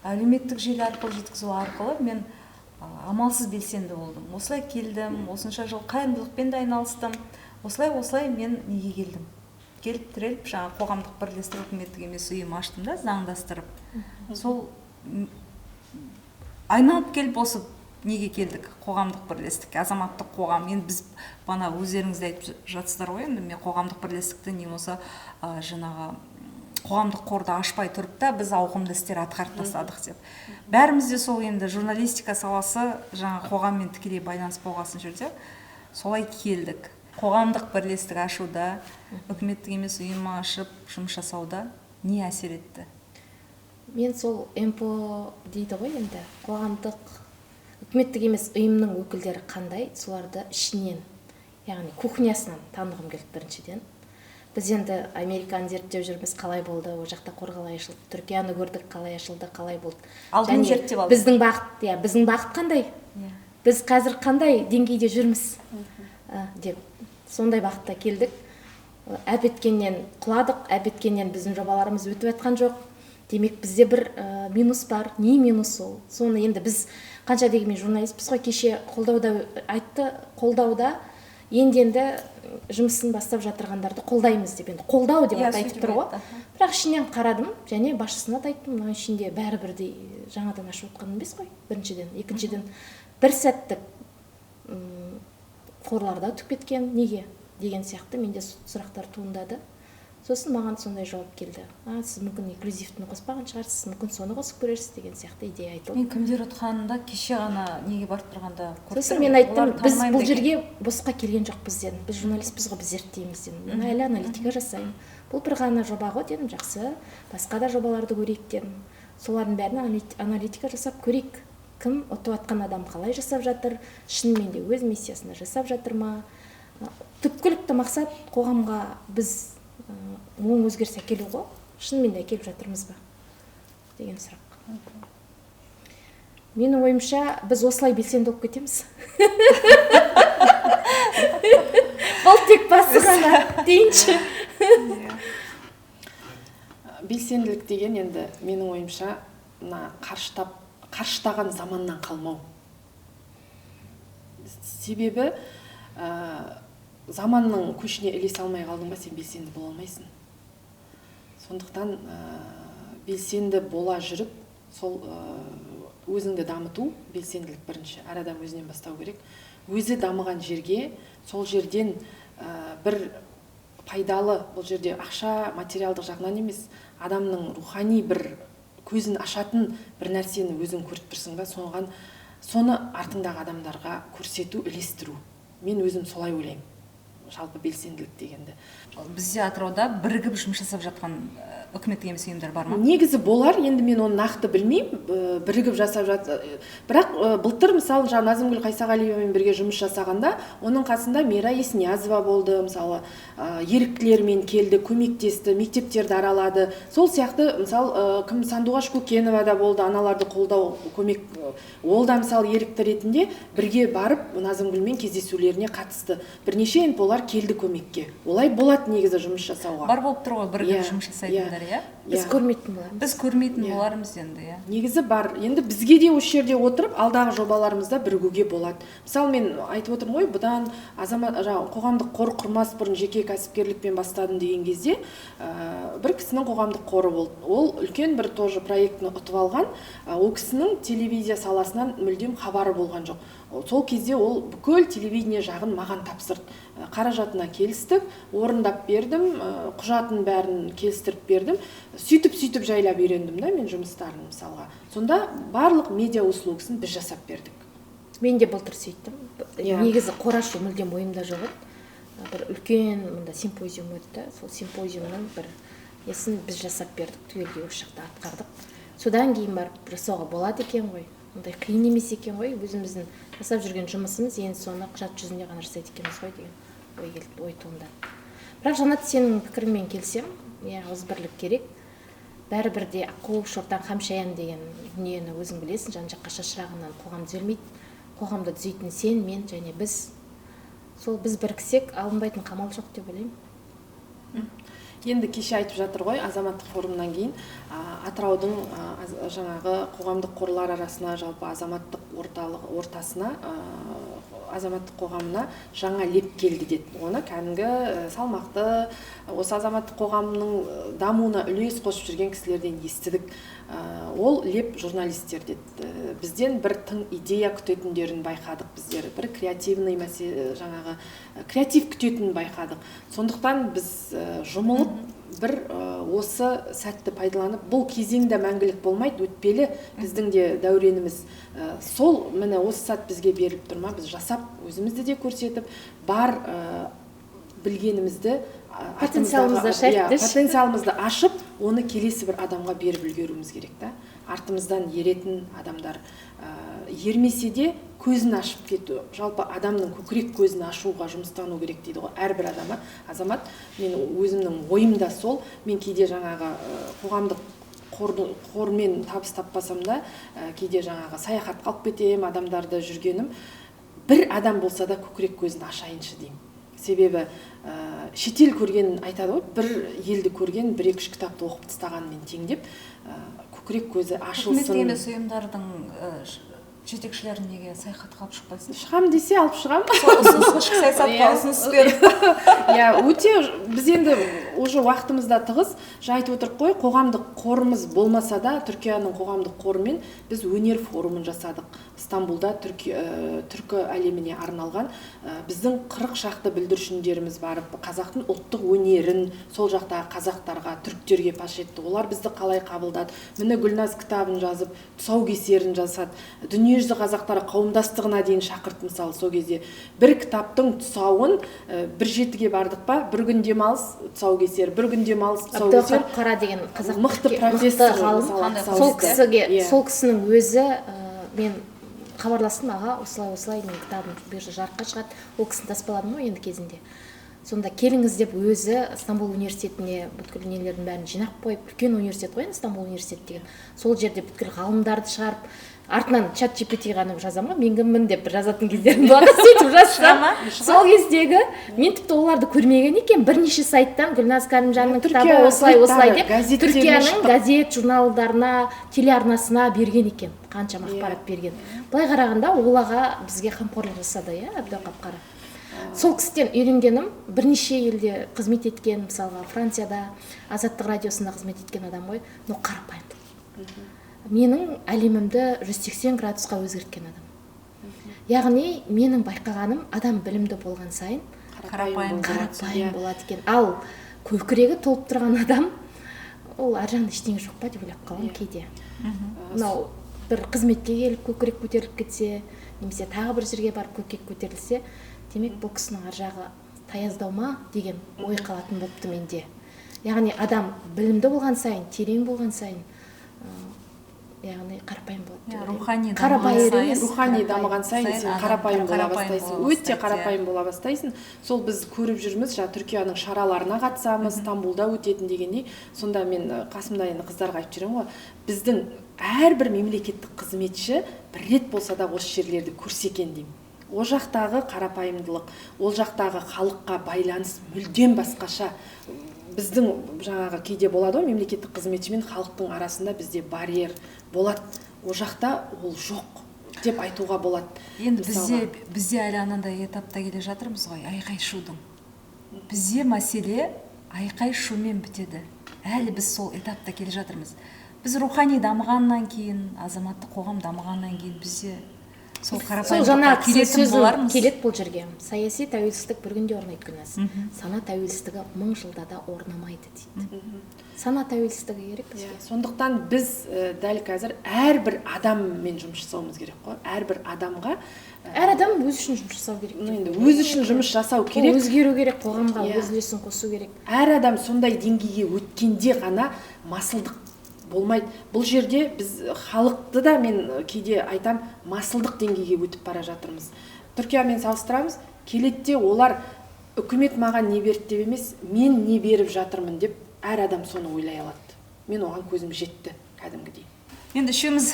әлеуметтік желі арқылы жеткізу арқылы мен амалсыз белсенді болдым. Осылай келдім, осынша жыл қайырымдылықпен де айналыстым. Осылай мен неге келдім? Келіп тіреліп, жаңа қоғамдық бірлестік үкіметтік емес ұйым аштым да, заңдастырып. Сол айналып келіп осы неге келдік? Қоғамдық бірлестікке, азаматтық қоғам. Енді біз бана өздеріңіз де айтып жатсыздар ғой, енді мен қоғамдық бірлестікті не болса жаңағы қоғамдық қорды ашпай тұрып та біз ауқымды істер атқарып тастадық деп. Бәріміз де сол енді журналистика саласы жаңа қоғаммен тікелей байланыс болғасын жерде солай келдік. Қоғамдық бірлестік ашуда, үкіметтік емес ұйым ашып жұмыс жасауда не әсер етті? Мен сол МПО дейді ғой енді, қоғамдық үкіметтік емес ұйымның өкілдері қандай, соларды ішінен, яғни кухнясынан танығым келді біріншіден. Біз енді Американы зерттеп жүрміз, қалай болды, ол жақта қор қалай ашылды, Түркияны көрдік, қалай ашылды, қалай болды. Алдын зерттеп алдық. Біздің бағыт қандай? Біз қазір қандай деңгейде жүрміз? Деп сондай бағытта келдік. Әбеткеннен құладық, әбеткеннен біздің жобаларымыз өтіп жатқан жоқ. Демек бізде бір минус бар. Не минус ол? Соны енді біз қанша дегенмен журналистпіз ғой, кеше қолдауда айтты, қолдауда енді жұмысын бастап жатырғандарды қолдаймыз деп, енді қолдау деп айтып тұр ғой. Бірақ ішінен қарадым, және басшысына да айттым, мына ішінде бәрі бірдей жаңадан ашып отқан емес қой, біріншіден. Екіншіден, бір сәттік қорларда өтіп кеткен, неге деген сияқты менде сұрақтар туындады. Сосын маған сондай жауап келді. Сіз мүмкін инклюзивтіні қоспаған шығарсыз, мүмкін соны қосып көрерсіз деген сияқты идея айтылды. Мен кімдер отқанында кеше ғана неге барып тұрғанда көрдім. Сосын мен айттым, біз бұл жерге босқа келген жоқпыз дедім. Біз журналистпіз ғой, біз зерттейміз дедім. Әлі аналитика жасаймын. Бұл бір ғана жоба ғой дедім, жақсы. Басқа да жобаларды көрейік дедім. Солардың бәрін аналитика жасап көрейік. Кім ұтып атқан адам қалай жасап жатыр, шынымен де өз миссиясында жасап жатыр ма? Түпкілікті мақсат қоғамға біз оң өзгеріс әкелу ғой, шынымен де әкеліп жатырмыз ба деген сұрақ. Менің ойымша біз осылай белсенді болып кетеміз. Бұл тек басы ғана дейінші. Белсенділік деген енді менің ойымша қарыштаған заманнан қалмау. Себебі заманның көшіне ілесе алмай қалдың ба, сен белсенді бола алмайсың. Сондықтан белсенді бола жүріп, сол өзіңді дамыту, белсенділік бірінші, әр адам өзінен бастау керек. Өзі дамыған жерге, сол жерден бір пайдалы. Бұл жерде ақша материалдық жағынан емес, адамның рухани бір көзін ашатын бір нәрсені өзің көріп тұрсың ба, соны артыңдағы адамдарға көрсету, ілестіру. Мен өзім солай ойлаймын. Жалпы белсенділік дегенді. Бізде Атырауда бірігіп жұмыс жасап жатқан үкіметтік емес ұйымдар бар ма? Негізі болар, енді мен оны нақты білмеймін, бірігіп жасап жатыр. Бірақ былтыр мысалы Назымгүл Қайсағалиевамен бірге жұмыс жасағанда, оның қасында Мира Есниязова болды, мысалы еріктілермен келді, көмектесті, мектептерді аралады. Сол сияқты мысалы Сандуғаш Көкенова да болды, аналарды қолдау, көмек. Ол да мысалы ерікті ретінде бірге барып Назымгүлмен кездесулеріне қатысты. Бірнеше олар келді көмекке. Олай болады негізі жұмыс жасауға. Бар болып тұр ғой бірге жұмыс жасайтындар, иә? Біз көрмейтін боламыз. Біз көрмейтін болармыз енді, иә. Негізі бар. Енді бізге де осы жерде отырып, алдағы жобаларымызда бірігуге болады. Мысалы мен айтып отырмын ғой, бұдан қоғамдық қор құрмас бұрын жеке кәсіпкерлікпен бастадым деген кезде, бір кісінің қоғамдық қоры болды. Ол үлкен бір тоже проектіні ұтып алған. Ол кісінің телевизия саласынан мүлдем хабары болған жоқ. Сол кезде ол бүкіл телевидение жағын маған тапсырды. Қаражатына келістік, орындап бердім, құжатын бәрін келістіріп бердім. Сөйтіп жайлап үйрендім да мен жұмыстарын мысалға. Сонда барлық медиа услугысын біз жасап бердік. Мен де былтыр сөйттім. Негізі қор ашу мүлдем ойымда жоқ еді. Бір үлкен мында симпозиум өтті. Сол симпозиумның бір несін біз жасап бердік, түгелдей осы жақта атқардық. Содан кейін барып жасауға болады екен ғой. Ондай қиын емес екен ғой, өзіміздің жасап жүрген жұмысымыз енді соны құжат жүзінде ғана жасайды екенбіз ғой деген ой келді, ой туындады. Бірақ Жанат, сенің пікіріңмен келсем, ауызбірлік керек. Бәрібір де қуып шортан қамшаян деген дүниені өзің білесің, жан-жаққа шашырағынан қоғам түзелмейді. Қоғамды түзейтін сен, мен және біз. Сол біз біріксек алынбайтын қамал жоқ деп ойлаймын. Енді кеше айтып жатыр ғой, азаматтық форумнан кейін Атыраудың жаңағы қоғамдық қорлар арасына, жалпы азаматтық ортасына, азаматтық қоғамына жаңа леп келді деді. Оны кәдімгі салмақты осы азаматтық қоғамның дамуына үлес қосып жүрген кісілерден естідік. Ол леп журналистер деді. Бізден бір тың идея күтетіндерін байқадық біздер. Бір креативный жаңағы креатив күтетінін байқадық. Сондықтан біз жұмылып бір осы сәтті пайдаланып, бұл кезеңде мәңгілік болмайды, өтпелі біздің де дәуреніміз. Сол міне осы сәт бізге беріліп тұрма, біз жасап, өзімізді де көрсетіп, бар білгенімізді, потенциалымызды ашып, оны келесі бір адамға беріп үлгеруіміз керек та. Артымыздан еретін адамдар ермесе де көзін ашып кету. Жалпы адамның көкірек көзін ашуға жұмыстану керек дейді ғой. Әрбір азамат, мен өзімнің ойымда сол, мен кейде жаңағы қоғамдық қормен табыс таппасам да, кейде жаңағы саяхат қалып кетем, адамдарды жүргенім, бір адам болса да көкірек көзін ашайыншы деймін. Себебі шетел көрген айтады ғой, бір елді көрген, бір екі үш кітапты оқып тастағанмен тең деп, көкірек көзі ашылсын. Үкіметтік емес ұйымдардың жетекшілерін неге саяхатқа алып шықпайсың? Шығам десе алып шығам. Ішкі саясатқа ұсыныс беріп. Өте біз енді уже уақытымызда тығыз. Айтып отырық қой, қоғамдық қорымыз болмаса да, Түркияның қоғамдық қорымен біз өнер форумын жасадық. Стамбулда түркі әлеміне арналған біздің 40 шақты бүлдіршіндеріміз барып, қазақтың ұлттық өнерін сол жақтағы қазақтарға, түріктерге паш етті. Олар бізді қалай қабылдады? Міне Гүлназ кітабын жазып, тұсаукесерін жасады. Дүниежүзі қазақтары қауымдастығына дейін шақырт, мысалы сол кезде. Бір кітаптың тұсауын бір жетіге бардық па, бір күн демалыс тұсаукесер, бір күн демалыс тұсаукесер. Қара деген қазақ мықты профессор ғалым. Сол кісінің өзі мен хабарластым, аға, осылай мен кітабым бұйырса жарыққа шығады. Ол кісіні таспаладым ғой енді кезінде. Сонда келіңіз деп өзі Стамбул университетіне бүткіл нелердің бәрін жинап қойып, үлкен университет қой, Стамбул университет деген. Сол жерде бүткіл ғалымдарды шығарып, артынан чат GPT ғана жазамын, мен кіммін деп жазатын кездерім болады. Сөйтіп жазсам, сол кездегі мен тіпті оларды көрмеген екен. Бірнеше сайттан Гүлназ Кәрімжанның кітабы осылай деп Түркияның газет журналдарына, телеарнасына берген екен. Қаншама ақпарат берген. Былай қарағанда ол аға бізге қамқорлық жасады, Әбдіқап Қара. Сол кісіден үйренгенім, бірнеше елде қызмет еткен, мысалға Францияда Азаттық радиосында қызмет еткен адам ғой, но қарапайымдылық. Менің әлемімді 180 градусқа өзгерткен адам. Яғни менің байқағаным, адам білімді болған сайын қарапайым қарапайым болады екен. Ал көкірегі толып тұрған адам ол ар жағында ештеңе жоқ па деп ойлап қаламын кейде. Мынау бір қызметке келіп көкірек көтеріліп кетсе, немесе тағы бір жерге барып көкірек көтерілсе, демек бұл кісінің ар жағы таяздау ма деген ой қалатын болыпты менде. Яғни адам білімді болған сайын, терең болған сайын, яғни қарапайым болады. Рухани дамыған сайын сен қарапайым бола бастайсың. Өте қарапайым бола бастайсың. Сол біз көріп жүрміз, Түркияның шараларына қатысамыз, Стамбулда өтетін дегендей. Сонда мен қасымда енді қыздарға айтып жүремін ғой, біздің әрбір мемлекеттік қызметші бір рет болса да осы жерлерді көрсе екен деймін. Ол жақтағы қарапайымдылық, ол жақтағы халыққа байланыс мүлдем басқаша. Біздің жаңағы кейде болады ғой, мемлекеттік қызметші мен халықтың арасында бізде барьер болады. Ол жақта ол жоқ деп айтуға болады. Енді бізде әлі анандай этапта келе жатырмыз ғой, айқай шудың. Бізде мәселе айқай шумен бітеді. Әлі біз сол этапта келе жатырмыз. Біз рухани дамығаннан кейін, азаматтық қоғам дамығаннан кейін бізде сол қарапайымдылыққа келетін болармыз. Келет бұл жерге. Саяси тәуелсіздік бір күнде орнайды күнәс. Сана тәуелсіздігі 1000 жылда да орнамайды дейді. Сана тәуелсіздігі керек бізге. Сондықтан біз дәл қазір әрбір адаммен жұмыс жасауымыз керек қой. Әрбір адамға әр адам өз үшін жұмыс жасау керек. Енді өз үшін жұмыс жасау керек. Өзгеру керек, қоғамға өз үлесін қосу керек. Әр адам сондай деңгейге өткенде ғана масылдық болмайды. Бұл жерде біз халықты да мен кейде айтам, масылдық деңгейге өтіп бара жатырмыз. Түркиямен салыстырамыз, келетте олар үкімет маған не берді деп емес, мен не беріп жатырмын деп әр адам соны ойлай алады. Мен оған көзім жетті кәдімгідей. Енді үшеуміз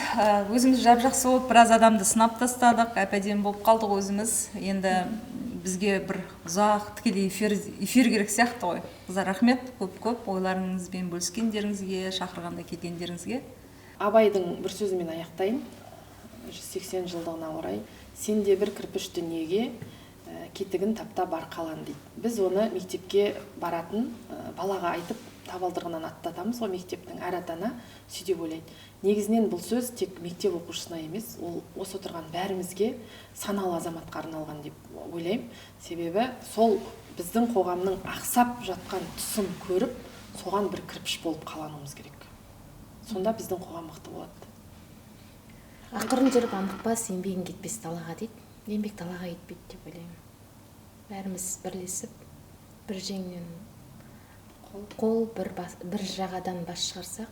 өзіміз жап-жақсы болып біраз адамды сынап тастадық, әп-әдемі болып қалдық өзіміз. Енді бізге бір ұзақ тікелей эфир керек сияқты ғой. Қыздар, рахмет көп ойларыңызбен бөліскендеріңізге, шақырғанда келгендеріңізге. Абайдың бір сөзімен аяқтайын. 180 жылдығына орай, сен де бір кірпіш дүниеге кетігін тапта бар қалан дейді. Біз оны мектепке баратын балаға айтып табалдырығынан аттатамыз ғой, мектептің әр ата-ана сөйтіп ойлайды. Негізінен бұл сөз тек мектеп оқушысына емес, ол осы отырған бәрімізге, саналы азаматқа арналған деп ойлаймын. Себебі сол біздің қоғамның ақсап жатқан тұсын көріп, соған бір кірпіш болып қалануымыз керек. Сонда біздің қоғам мықты болады. Ақырын жүріп анықпас, еңбегің кетпес далаға дейді. Еңбек далаға кетпейді деп ойлаймын. Бәріміз бірлесіп, бір жеңнен қол, бір жағадан бас шығарсақ,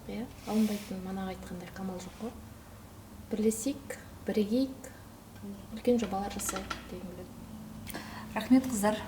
алынбайтын, манағы айтқандай қамал жоқ қой. Бірлесейік, бірігейік, үлкен жобалар жасайық деген. Рахмет қыздар.